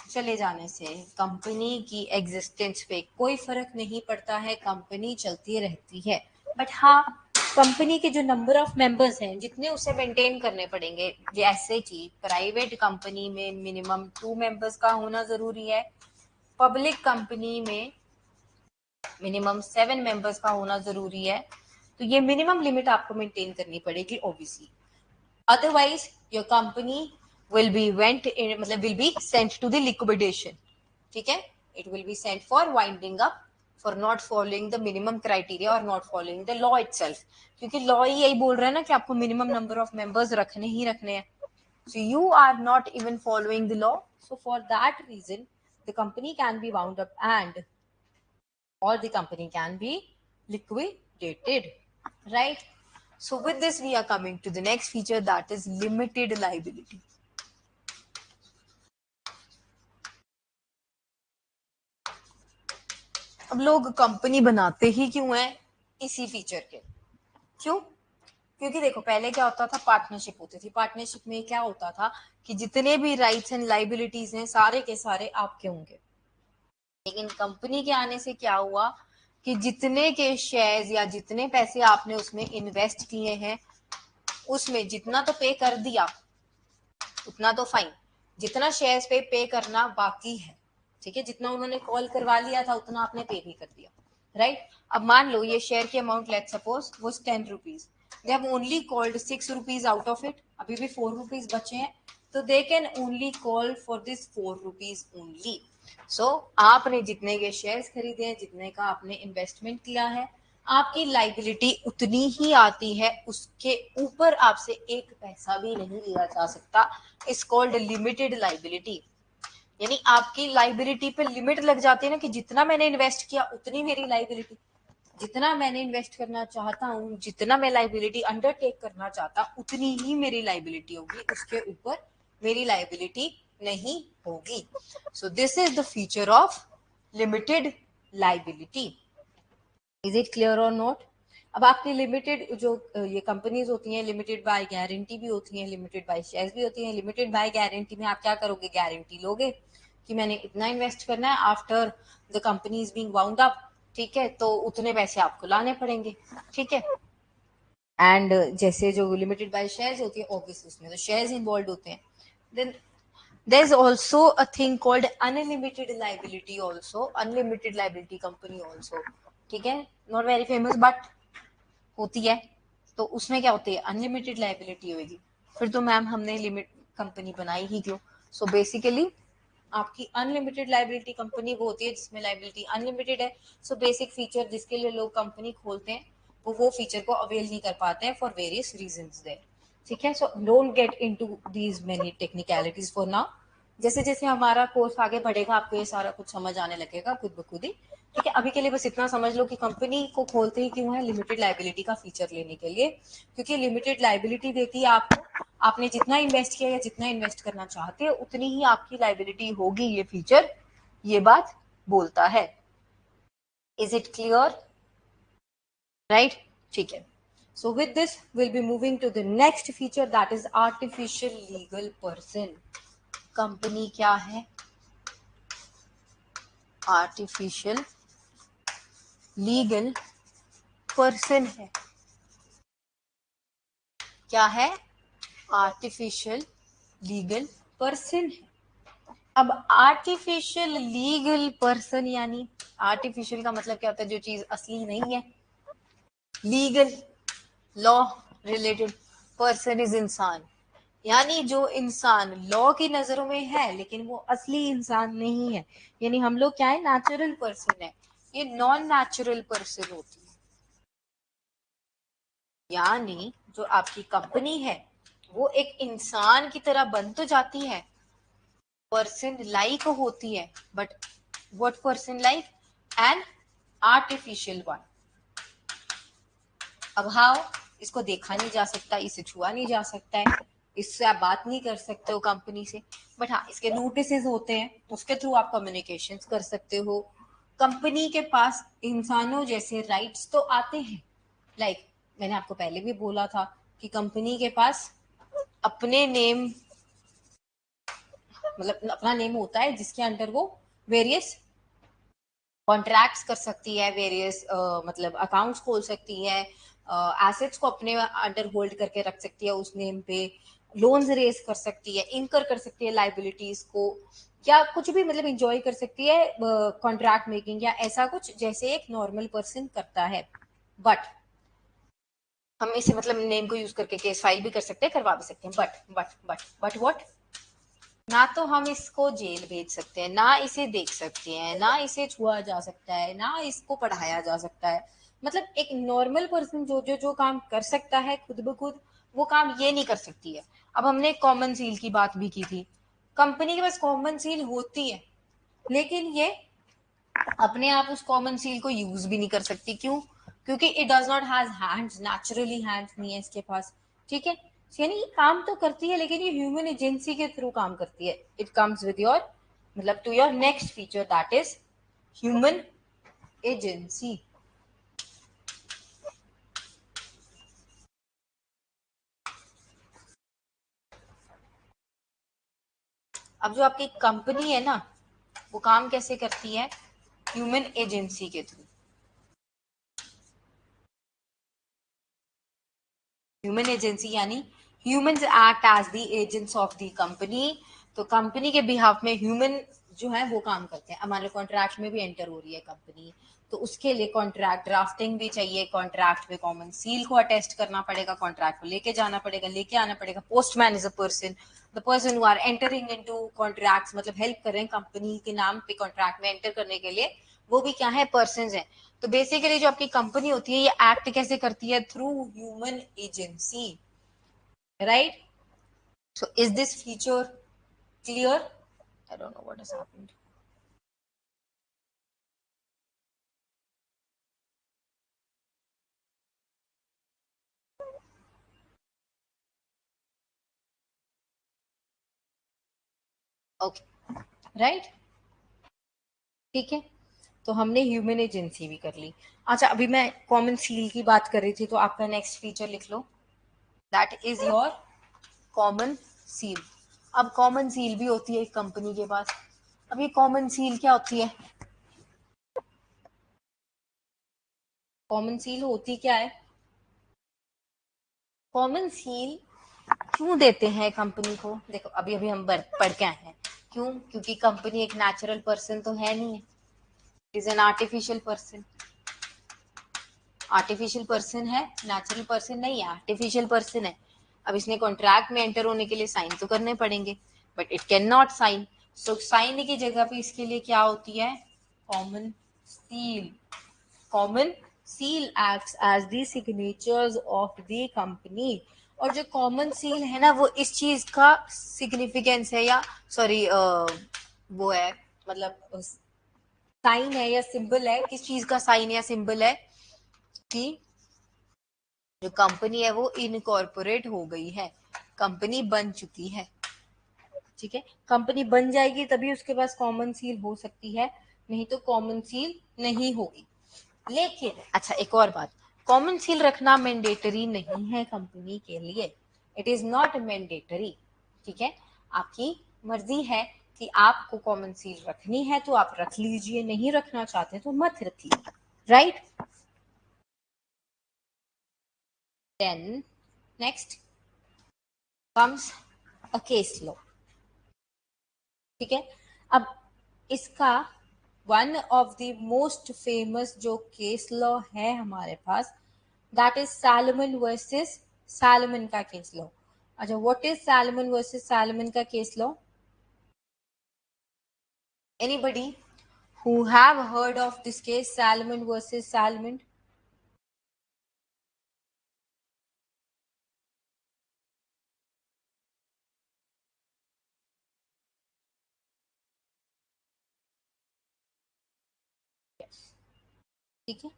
चले जाने से कंपनी की एग्जिस्टेंस पे कोई फर्क नहीं पड़ता है, कंपनी चलती रहती है. बट हाँ, कंपनी के जो नंबर ऑफ मेंबर्स हैं जितने उसे मेंटेन करने पड़ेंगे, जैसे कि प्राइवेट कंपनी में मिनिमम 2 मेंबर्स का होना जरूरी है, पब्लिक कंपनी में मिनिमम 7 मेंबर्स का होना जरूरी है. तो ये मिनिमम लिमिट आपको मेंटेन करनी पड़ेगी obviously, otherwise your company will be will be sent to the liquidation, ठीक है? It will be sent for winding up for not following the minimum criteria or not following the law itself, क्योंकि लॉ ही यही बोल रहा है ना कि आपको मिनिमम नंबर ऑफ मेंबर्स रखने ही रखने हैं. So you are not even following the law, so for that reason the company can be wound up and or the company can be liquidated, right? So with this we are coming to the next feature, that is limited liability. अब लोग कंपनी बनाते ही क्यों हैं? इसी फीचर के. क्यों? क्योंकि देखो पहले क्या होता था, पार्टनरशिप होती थी, पार्टनरशिप में क्या होता था कि जितने भी राइट्स एंड लाइबिलिटीज हैं सारे के सारे आपके होंगे. लेकिन कंपनी के आने से क्या हुआ कि जितने के शेयर्स या जितने पैसे आपने उसमें इन्वेस्ट किए हैं उसमें जितना तो पे कर दिया उतना तो फाइन, जितना शेयर्स पे करना बाकी है, ठीक है, जितना उन्होंने कॉल करवा लिया था उतना आपने पे भी कर दिया, राइट? अब मान लो ये शेयर की amount let suppose was 10 rupees, they have only called 6 rupees out of it, अभी भी 4 रुपीज बचे हैं, तो they can only call for this 4 rupees only. So आपने जितने के शेयर्स खरीदे हैं, जितने का आपने इन्वेस्टमेंट किया है, आपकी लाइबिलिटी उतनी ही आती है, उसके ऊपर आपसे एक पैसा भी नहीं लिया जा सकता. Is called limited liability. यानी आपकी लाइबिलिटी पे लिमिट लग जाती है ना कि जितना मैंने इन्वेस्ट किया उतनी मेरी लाइबिलिटी, जितना मैंने इन्वेस्ट करना चाहता हूँ, जितना मैं लाइबिलिटी अंडरटेक करना चाहता उतनी ही मेरी लाइबिलिटी होगी, उसके ऊपर मेरी लाइबिलिटी नहीं होगी. So this is the feature of limited liability. Is it clear or not? अब आपकी लिमिटेड जो ये कंपनीज होती हैं, लिमिटेड बाय गारंटी भी होती हैं, लिमिटेड बाय शेयर्स भी होती हैं। लिमिटेड बाय गारंटी में आप क्या करोगे, गारंटी लोगे कि मैंने इतना इन्वेस्ट करना है, after the company is being wound up, ठीक है, तो उतने पैसे आपको लाने पड़ेंगे, ठीक है। एंड जैसे जो लिमिटेड बाय शेयर्स होती है, ऑब्वियसली उसमें तो शेयर्स इन्वॉल्व होते हैं। Then there's also a thing called unlimited liability also, unlimited liability company also, ठीक है, not very famous but होती है। तो उसमें क्या होती है, अनलिमिटेड लाइबिलिटी होगी। फिर तो मैम हमने लिमिट कंपनी बनाई ही क्यों। सो बेसिकली आपकी अनलिमिटेड लाइबिलिटी कंपनी वो होती है जिसमें लाइबिलिटी अनलिमिटेड है। सो बेसिक फीचर जिसके लिए लोग कंपनी खोलते हैं वो फीचर को अवेल नहीं कर पाते हैं फॉर वेरियस रीजंस देयर, ठीक है। So don't get into these many technicalities for now. जैसे जैसे हमारा कोर्स आगे बढ़ेगा आपको ये सारा कुछ समझ आने लगेगा खुद ब खुद ही, ठीक है। अभी के लिए बस इतना समझ लो कि कंपनी को खोलते ही क्यों है, लिमिटेड लाइबिलिटी का फीचर लेने के लिए, क्योंकि लिमिटेड लाइबिलिटी देती है आपको, आपने जितना इन्वेस्ट किया या जितना इन्वेस्ट करना चाहते हैं उतनी ही आपकी लाइबिलिटी होगी, ये फीचर ये बात बोलता है। इज इट क्लियर, राइट, ठीक है। So with this we'll be moving to the next feature, that is artificial legal person। Company क्या है, आर्टिफिशियल लीगल पर्सन है। क्या है, आर्टिफिशियल लीगल पर्सन है। अब आर्टिफिशियल लीगल पर्सन यानी आर्टिफिशियल का मतलब क्या होता है, जो चीज असली नहीं है। Legal law related, person is इंसान, यानी जो इंसान लॉ की नजरों में है लेकिन वो असली इंसान नहीं है। यानी हम लोग क्या है, नेचुरल पर्सन है, ये नॉन नेचुरल पर्सन होती है। यानी जो आपकी कंपनी है वो एक इंसान की तरह बन तो जाती है, पर्सन लाइक होती है, but what person like, an artificial one. अब हाउ, इसको देखा नहीं जा सकता, इसे छुआ नहीं जा सकता है, इससे आप बात नहीं कर सकते हो कंपनी से, बट हाँ इसके नोटिस होते हैं, उसके थ्रू आप कम्युनिकेशन कर सकते हो। कंपनी के पास इंसानों जैसे राइट्स तो आते हैं, लाइक मैंने आपको पहले भी बोला था कि कंपनी के पास अपने नेम, मतलब अपना नेम होता है जिसके अंडर वो वेरियस कॉन्ट्रैक्ट्स कर सकती है, वेरियस मतलब अकाउंट्स खोल सकती है, एसेट्स को अपने अंडर होल्ड करके रख सकती है उस नेम पे, लोन्स रेज कर सकती है, इनकर कर सकती है लाइबिलिटीज को, या कुछ भी मतलब इंजॉय कर सकती है कॉन्ट्रैक्ट मेकिंग या ऐसा कुछ जैसे एक नॉर्मल पर्सन करता है। बट हम इसे मतलब नेम को यूज करके केस फाइल भी कर सकते हैं, करवा भी सकते हैं, बट व्हाट, ना तो हम इसको जेल भेज सकते हैं, ना इसे देख सकते हैं, ना इसे छुआ जा सकता है, ना इसको पढ़ाया जा सकता है। मतलब एक नॉर्मल पर्सन जो जो जो काम कर सकता है खुद ब खुद, वो काम ये नहीं कर सकती है। अब हमने कॉमन सील की बात भी की थी, कंपनी के पास कॉमन सील होती है लेकिन ये अपने आप उस कॉमन सील को यूज भी नहीं कर सकती, क्यों, क्योंकि it does not has hands, naturally hands नहीं है इसके पास, ठीक है। यानी ये काम तो करती है लेकिन ये ह्यूमन एजेंसी के थ्रू काम करती है। इट कम्स विद योर मतलब to your next feature, that is human agency. अब जो आपकी कंपनी है ना, वो काम कैसे करती है, ह्यूमन एजेंसी के थ्रू। ह्यूमन एजेंसी यानी humans act as the agents of the company. तो कंपनी के बिहाफ में ह्यूमन जो है वो काम करते हैं। हमारे कॉन्ट्रैक्ट में भी एंटर हो रही है कंपनी, तो उसके लिए कॉन्ट्रैक्ट ड्राफ्टिंग भी चाहिए, कॉन्ट्रैक्ट में कॉमन सील को अटेस्ट करना पड़ेगा, कॉन्ट्रैक्ट को लेके जाना पड़ेगा, लेके आना पड़ेगा। Postman is a person, the person who are entering into contracts, मतलब हेल्प कर रहे हैं कंपनी के नाम पे कॉन्ट्रैक्ट में एंटर करने के लिए, वो भी क्या है, पर्सन है। तो बेसिकली जो आपकी कंपनी होती है ये एक्ट कैसे करती है, through human agency, right. So is this feature clear, I don't know what has happened. Okay, right, ठीक है। तो हमने ह्यूमन एजेंसी भी कर ली। अच्छा, अभी मैं कॉमन सील की बात कर रही थी, तो आपका नेक्स्ट फीचर लिख लो, that is your common seal. अब कॉमन सील भी होती है एक कंपनी के पास। अब ये कॉमन सील क्या होती है? कॉमन सील होती क्या है? कॉमन सील क्यों देते हैं कंपनी को? देखो, अभी अभी हम पढ़ के आए हैं। क्यों? क्योंकि कंपनी एक नेचुरल पर्सन तो है नहीं है, it is an artificial person. Artificial person है, नेचुरल पर्सन नहीं है, आर्टिफिशियल पर्सन है। अब इसने कॉन्ट्रैक्ट में एंटर होने के लिए साइन तो करने पड़ेंगे, but it can not sign. So sign की जगह पे इसके लिए क्या होती है? Common seal. Common seal acts as the signatures of the company. और जो कॉमन सील है ना, वो इस चीज का सिग्निफिकेंस है, या सॉरी वो है, मतलब साइन है या सिंबल है। किस चीज का साइन या सिंबल है? कि जो कंपनी है वो इनकॉर्पोरेट हो गई है, कंपनी बन चुकी है। ठीक है, कंपनी बन जाएगी तभी उसके पास कॉमन सील हो सकती है, नहीं तो कॉमन सील नहीं होगी। लेकिन अच्छा, एक और बात, कॉमन सील रखना मैंडेटरी नहीं है कंपनी के लिए। It is not mandatory. ठीक है, आपकी मर्जी है कि आपको कॉमन सील रखनी है तो आप रख लीजिए, नहीं रखना चाहते तो मत रखिए, right? Then next comes a case law. ठीक है, अब इसका one of the most famous जो केस लॉ है हमारे पास, that is Salomon versus Salomon का केस लॉ। अच्छा, what is Salomon versus Salomon का case law? Anybody who have heard of this case, Salomon versus Salomon? ठीक है,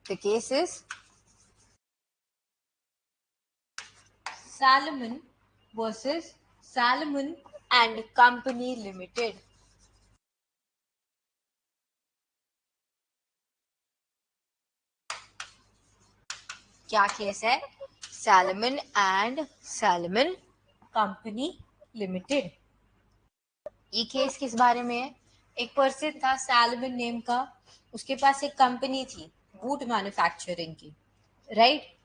the case is Salomon versus Salomon and Company Limited. क्या केस है? Salmon and salmon company limited. ये केस किस बारे में है? एक पर्सन था सैलमन नेम का, उसके पास एक कंपनी थी बूट मैन्युफैक्चरिंग की, राइट?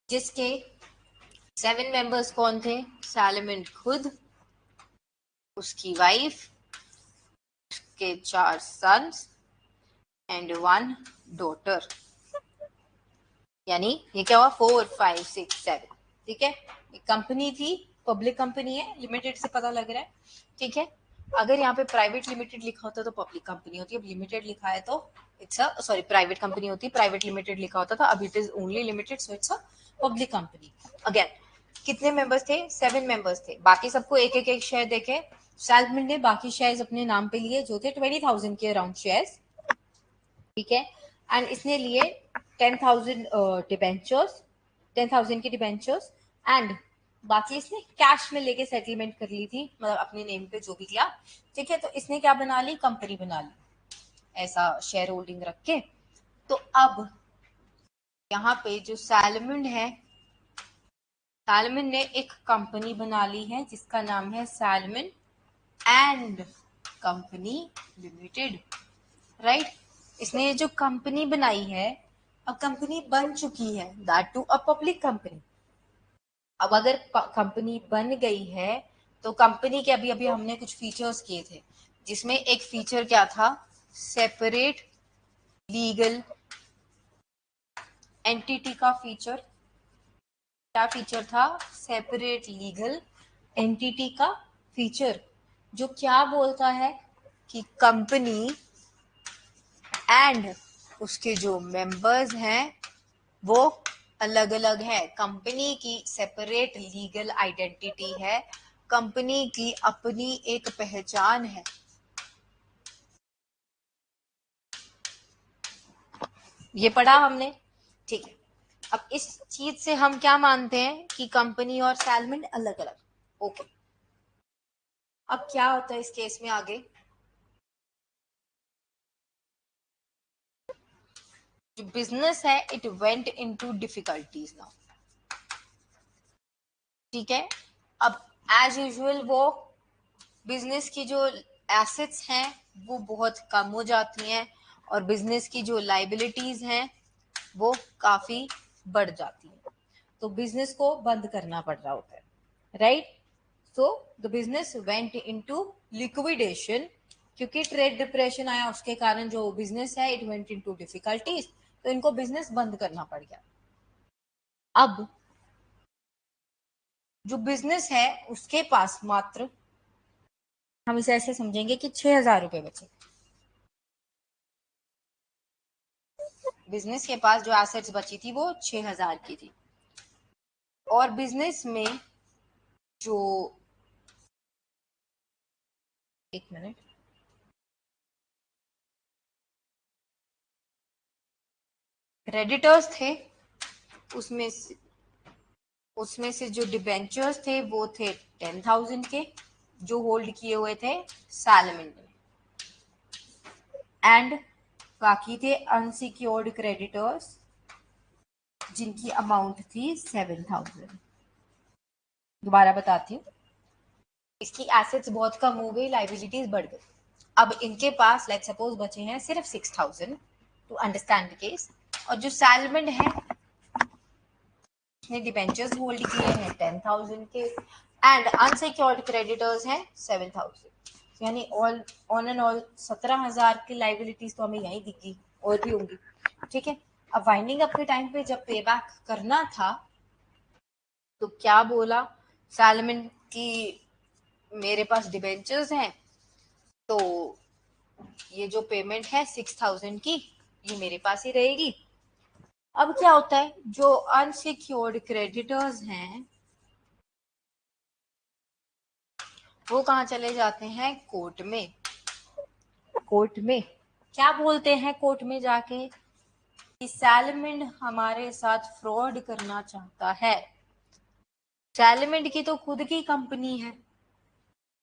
जिसके 7 मेंबर्स कौन थे? सैलमन खुद, उसकी वाइफ, उसके 4 सन्स एंड 1 डॉटर। यानी ये क्या हुआ? 4 5 6 7। ठीक है, एक कंपनी थी, पब्लिक कंपनी है, लिमिटेड से पता लग रहा है। ठीक है, अगर यहाँ पे प्राइवेट लिमिटेड लिखा होता तो पब्लिक कंपनी होती है, अब लिमिटेड लिखा है तो it's a sorry private company होती, प्राइवेट लिमिटेड लिखा होता था, अब it is only limited, so it's a public company. Again, कितने मेंबर्स थे? 7 मेंबर्स थे। बाकी सबको एक एक एक शेयर देके सैलमन ने बाकी शेयर्स अपने नाम पे लिए, जो थे 20,000 के अराउंड शेयर्स। ठीक है, एंड इसने लिए 10,000 डिबेंचर्स, 10,000 की डिबेंचर्स, एंड बाकी इसने कैश में लेके सेटलमेंट कर ली थी, मतलब अपने नेम पे जो भी किया। ठीक है, तो इसने क्या बना ली? कंपनी बना ली, ऐसा शेयर होल्डिंग रख के। तो अब यहाँ पे जो सैलमन है, सैलमन ने एक कंपनी बना ली है जिसका नाम है salmon and company limited, right? इसने ये जो कंपनी बनाई है, अब कंपनी बन चुकी है, that too a public company. अब अगर कंपनी बन गई है तो कंपनी के अभी अभी हमने कुछ फीचर्स किए थे, जिसमें एक फीचर क्या था? सेपरेट लीगल एंटिटी का फीचर। क्या फीचर था? सेपरेट लीगल एंटिटी का फीचर, जो क्या बोलता है कि कंपनी एंड उसके जो मेंबर्स हैं वो अलग अलग है, कंपनी की सेपरेट लीगल आइडेंटिटी है, कंपनी की अपनी एक पहचान है। ये पढ़ा हमने, ठीक है। अब इस चीज से हम क्या मानते हैं कि कंपनी और सैलमन अलग अलग, ओके। अब क्या होता है इस केस में आगे, जो बिजनेस है it went into difficulties now, ठीक है। अब एज यूजुअल वो बिजनेस की जो एसेट्स हैं वो बहुत कम हो जाती हैं और बिजनेस की जो लाइबिलिटीज हैं वो काफी बढ़ जाती हैं, तो बिजनेस को बंद करना पड़ रहा होता है, right. So the business went into liquidation, क्योंकि ट्रेड डिप्रेशन आया उसके कारण जो बिजनेस है इट वेंट इनटू डिफिकल्टीज, तो इनको बिजनेस बंद करना पड़ गया। अब जो बिजनेस है उसके पास मात्र, हम इसे ऐसे समझेंगे कि 6,000 रुपए बचे। बिजनेस के पास जो एसेट्स बची थी वो 6,000 की थी, और बिजनेस में जो, एक मिनट, क्रेडिटर्स थे, उसमें से जो डिबेंचर्स थे वो थे 10,000 के, जो होल्ड किए हुए थे सैलमन ने, एंड बाकी थे अनसिक्योर्ड क्रेडिटर्स जिनकी अमाउंट थी 7,000। दोबारा बताती हूँ, इसकी एसेट्स बहुत कम हो गई, लाइबिलिटीज बढ़ गई। अब इनके पास लेट्स सपोज बचे हैं सिर्फ 6,000 टू अंडरस्टैंड द केस, और जो सैलमन है उसने डिबेंचर्स होल्ड किए हैं 10,000 के, एंड अनसिक्योर्ड क्रेडिटर्स हैं 7,000, यानी ऑन एंड ऑल 17,000 की लाइबिलिटीज तो हमें यहीं दिखी, और भी होंगी, ठीक है। अब वाइंडिंग अप के टाइम पे जब पे बैक करना था तो क्या बोला सैलमन की, मेरे पास डिबेंचर्स हैं तो ये जो पेमेंट है 6,000 की ये मेरे पास ही रहेगी। अब क्या होता है, जो अनसिक्योर्ड क्रेडिटर्स हैं वो कहाँ चले जाते हैं, कोर्ट में। कोर्ट में क्या बोलते हैं, कोर्ट में जाके कि सैलमन हमारे साथ फ्रॉड करना चाहता है। सैलमन की तो खुद की कंपनी है,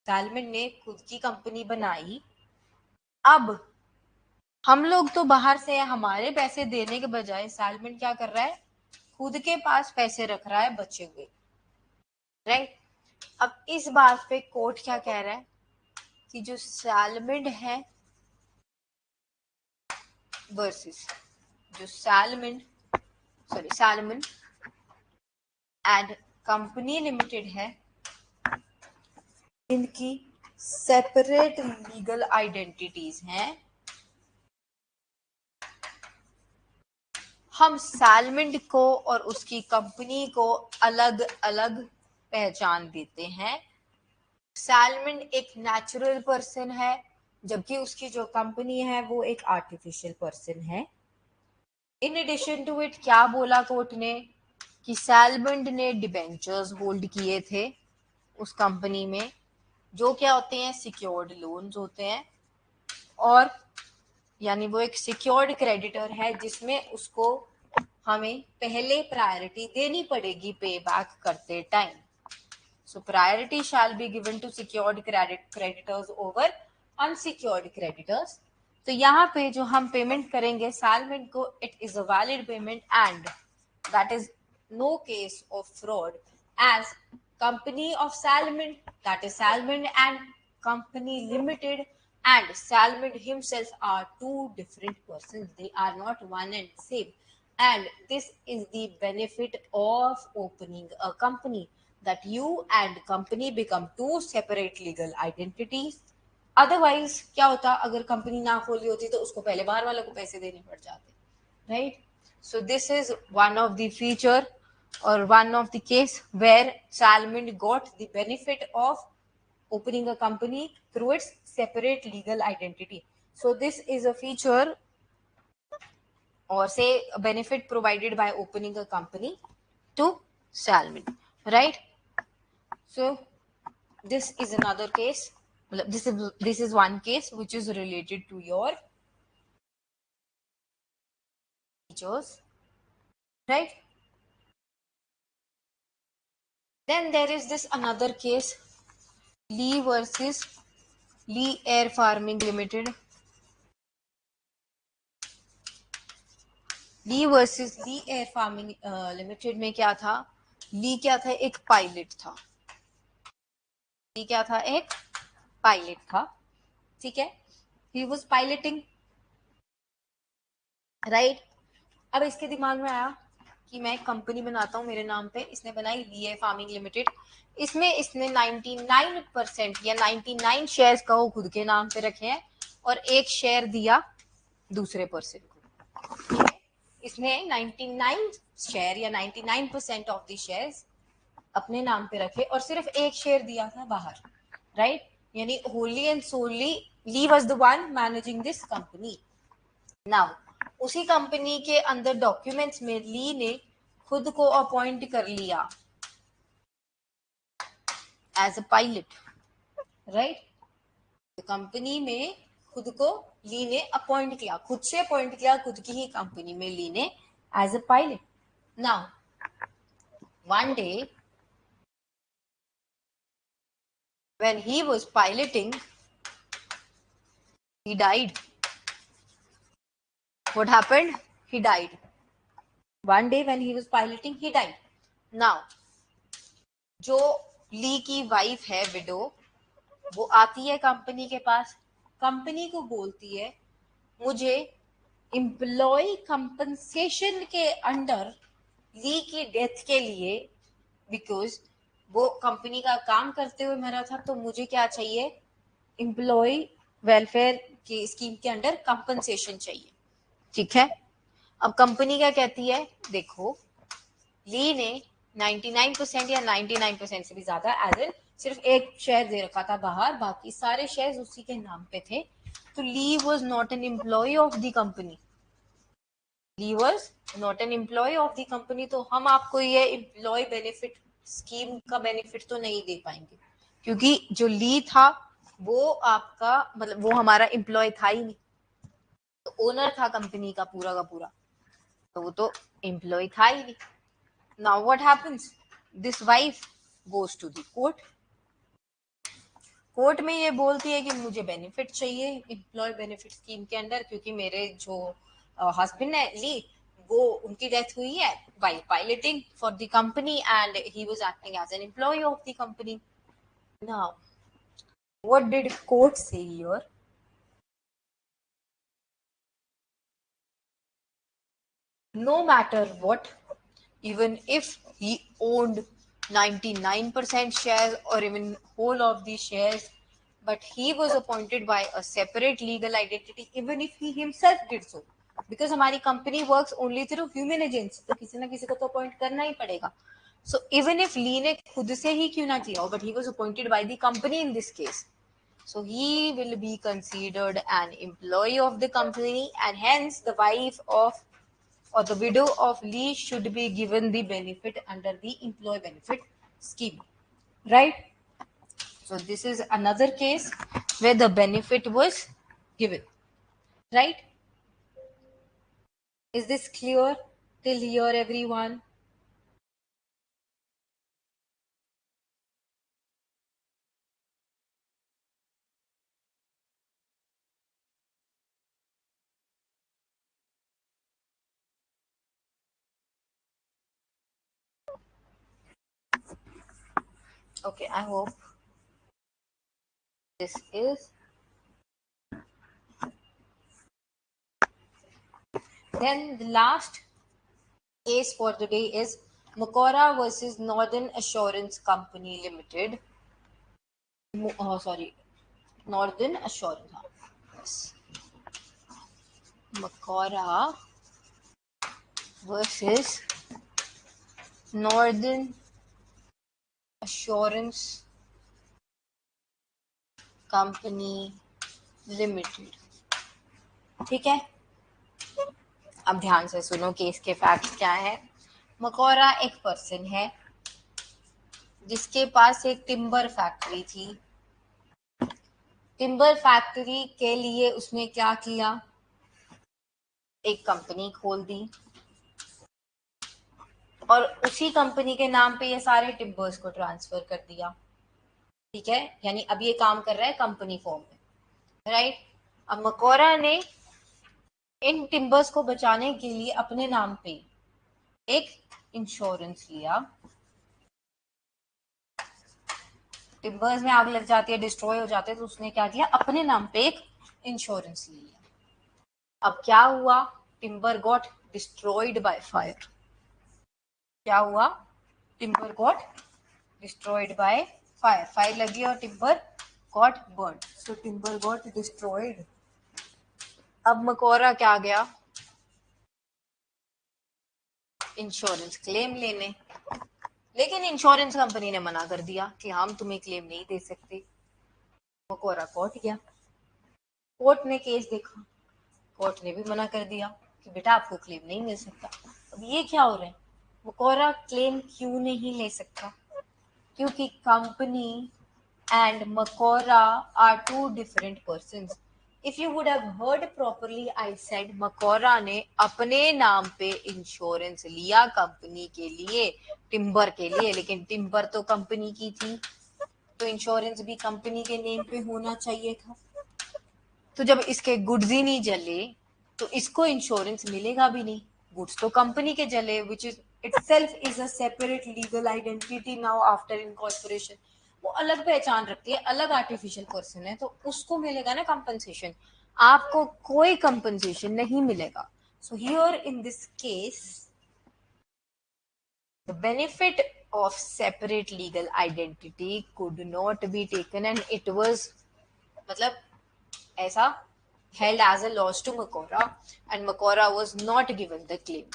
सैलमन ने खुद की कंपनी बनाई, अब हम लोग तो बाहर से हमारे पैसे देने के बजाय सैलमन क्या कर रहा है, खुद के पास पैसे रख रहा है बचे हुए, राइट। अब इस बात पे कोर्ट क्या कह रहा है कि जो सैलमन है वर्सेस जो सैलमन एंड कंपनी लिमिटेड है, इनकी सेपरेट लीगल आइडेंटिटीज हैं। हम सैलमन को और उसकी कंपनी को अलग अलग पहचान देते हैं। सैलमन एक नेचुरल पर्सन है, जबकि उसकी जो कंपनी है वो एक आर्टिफिशियल पर्सन है। इन एडिशन टू इट क्या बोला कोर्ट ने कि सैलमन ने डिबेंचर्स होल्ड किए थे उस कंपनी में, जो क्या होते हैं, सिक्योर्ड लोन्स होते हैं, और यानी वो एक सिक्योर्ड क्रेडिटर है जिसमें उसको हमें पहले प्रायोरिटी देनी पड़ेगी पे बैक करते time. So priority shall be given to secured creditors over unsecured creditors. तो यहाँ पे जो हम पेमेंट करेंगे सैलमन को, it is a valid payment and that is no case of fraud, as company of Salmon, that is Salmon and Company Limited, and Salmon himself are two different persons, they are not one and same, and this is the benefit of opening a company, that you and company become two separate legal identities। Otherwise क्या होता, अगर कंपनी ना खोली होती तो उसको पहले बाहर वालों को पैसे देने पड़ जाते, right. So this is one of the feature or one of the case where Salmon got the benefit of opening a company through its separate legal identity. So this is a feature or say a benefit provided by opening a company to Salmon, right? So this is another case. This is one case which is related to your teachers, right? Then there is this another case, Lee versus Lee Air Farming Limited. Lee versus Lee air farming limited में क्या था? ली क्या था? एक पायलट था। ली क्या था? एक पायलट था, ठीक है? He was piloting, right? अब इसके दिमाग में आया कि मैं एक कंपनी बनाता हूँ मेरे नाम पे। इसने बनाई ली एयर फार्मिंग लिमिटेड। इसमें इसने 99% या 99 शेयर्स का वो खुद के नाम पे रखे हैं और एक शेयर दिया दूसरे पर्सन को, ठीक है? इसने 99 शेयर या 99% ऑफ द शेयर्स अपने नाम पे रखे और सिर्फ एक शेयर दिया था बाहर, राइट? यानी wholly and solely Lee was the one managing this company. Now उसी कंपनी के अंदर डॉक्यूमेंट्स में ली ने खुद को अपॉइंट कर लिया as a pilot, right? Company में खुद को ली ने अपॉइंट किया, खुद से अपॉइंट किया, खुद की ही कंपनी में ली ने as a pilot. Now one day when he was piloting, he died. What happened? He died. One day when he was piloting, he died. Now, जो ली की वाइफ है विडो, वो आती है कंपनी के पास, कंपनी को बोलती है मुझे एम्प्लॉय कंपनसेशन के अंडर ली की डेथ के लिए, बिकॉज वो कंपनी का काम करते हुए मरा था, तो मुझे क्या चाहिए? एम्प्लॉय वेलफेयर की स्कीम के अंडर कंपनसेशन चाहिए, ठीक है? अब कंपनी क्या कहती है? देखो, ली ने 99% या 99% से भी ज्यादा एज एन सिर्फ एक शेयर दे रखा था बाहर, बाकी सारे शेयर्स उसी के नाम पे थे, तो Lee was not an employee of the company. Lee was not an employee of the company, तो हम आपको ये एम्प्लॉय बेनिफिट स्कीम का बेनिफिट तो नहीं दे पाएंगे, क्योंकि जो ली था वो आपका मतलब वो हमारा एम्प्लॉय था ही नहीं, तो ओनर था कंपनी का पूरा, तो वो तो एम्प्लॉय था ही नहीं। Now what happens? This wife goes to the court. Court में ये बोलती है कि मुझे बेनिफिट चाहिए एम्प्लॉय बेनिफिट स्कीम के अंदर, क्योंकि मेरे जो हस्बैंड है ली, वो उनकी डेथ हुई है while piloting for the company and he was acting as an employee of the company. Now, what did court say here? No matter what, even if he owned 99% shares or even whole of the shares, but he was appointed by a separate legal identity, even if he himself did so, because हमारी company works only through human agents, तो किसी ना किसी को तो अपॉइंट करना ही पड़ेगा। So even if ली ने खुद से ही क्यों ना किया हो, but he was appointed by the company in this case, so he will be considered an employee of the company, and hence the wife of or the widow of Lee should be given the benefit under the employee benefit scheme, right? So this is another case where the benefit was given, right? Is this clear till here, everyone? Okay, I hope this is. Then the last case for the day is Makora versus Northern Assurance Company Limited. Sorry, Northern Assurance. Yes. Makora versus Northern Assurance Company Limited, ठीक है? अब ध्यान से सुनो केस के फैक्ट क्या है। मकोरा एक पर्सन है जिसके पास एक टिम्बर फैक्ट्री थी। टिम्बर फैक्ट्री के लिए उसने क्या किया, एक कंपनी खोल दी और उसी कंपनी के नाम पे ये सारे टिम्बर्स को ट्रांसफर कर दिया। ठीक है, यानी अब ये काम कर रहा है कंपनी फॉर्म में, राइट। अब मकोरा ने इन टिम्बर्स को बचाने के लिए अपने नाम पे एक इंश्योरेंस लिया। टिम्बर्स में आग लग जाती है, डिस्ट्रॉय हो जाते हैं, तो उसने क्या किया, अपने नाम पे एक इंश्योरेंस लिया। अब क्या हुआ, timber got destroyed by fire. क्या हुआ, timber got destroyed by fire. Fire लगी और टिम्बर गॉट बर्न, सो टिम्बर गॉट डिस्ट्रॉयड। अब मकोरा क्या गया, इंश्योरेंस क्लेम लेने, लेकिन इंश्योरेंस कंपनी ने मना कर दिया कि हम तुम्हें क्लेम नहीं दे सकते। मकोरा कोर्ट गया, कोर्ट ने केस देखा, कोर्ट ने भी मना कर दिया कि बेटा आपको क्लेम नहीं मिल सकता। अब ये क्या हो रहा है, मकोरा क्लेम क्यों नहीं ले सकता, क्योंकि company and Makora are two different persons. If you would have heard properly, I said Makora ने अपने नाम पे इंश्योरेंस लिया कंपनी के लिए, टिम्बर के लिए, लेकिन टिम्बर तो कंपनी की थी, तो इंश्योरेंस भी कंपनी के नेम पे होना चाहिए था। तो जब इसके गुड्स ही नहीं जले तो इसको इंश्योरेंस मिलेगा भी नहीं। गुड्स तो कंपनी के जले, which is itself is a separate legal identity now after incorporation. वो अलग पहचान रखती है, अलग आर्टिफिशियल पर्सन है, तो उसको मिलेगा ना कंपनसेशन, आपको कोई कंपनसेशन नहीं मिलेगा। So here in this case the benefit of separate legal identity could not be taken and it was मतलब ऐसा held as a loss to Makora and Makora was not given the claim.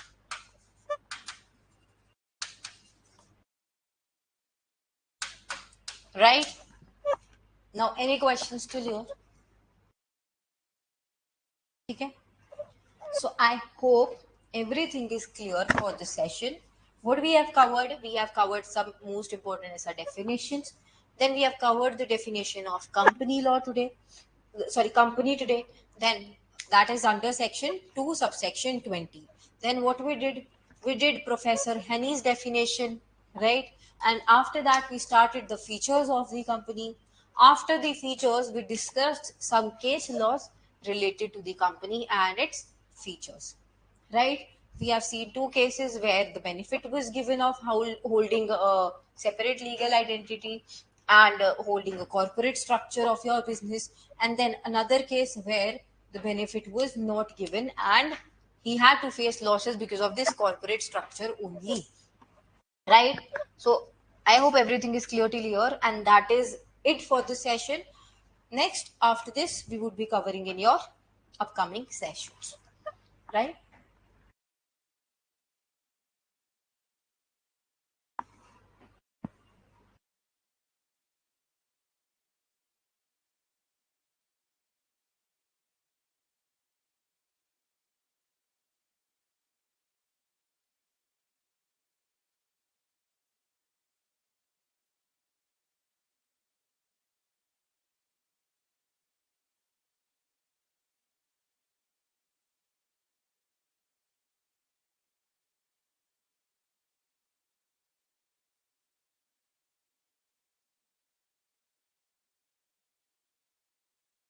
Right? Now any questions till here? Okay. So I hope everything is clear for the session. What we have covered some most important as our definitions. Then we have covered the definition of company law today. Company today. Then that is under section 2 subsection 20. Then what we did Professor Henny's definition, right? And after that we started the features of the company. After the features we discussed some case laws related to the company and its features, right? We have seen two cases where the benefit was given of holding a separate legal identity and holding a corporate structure of your business, and then another case where the benefit was not given and he had to face losses because of this corporate structure only, right? So I hope everything is clear till here, and that is it for the session. Next, after this, we would be covering in your upcoming sessions, right?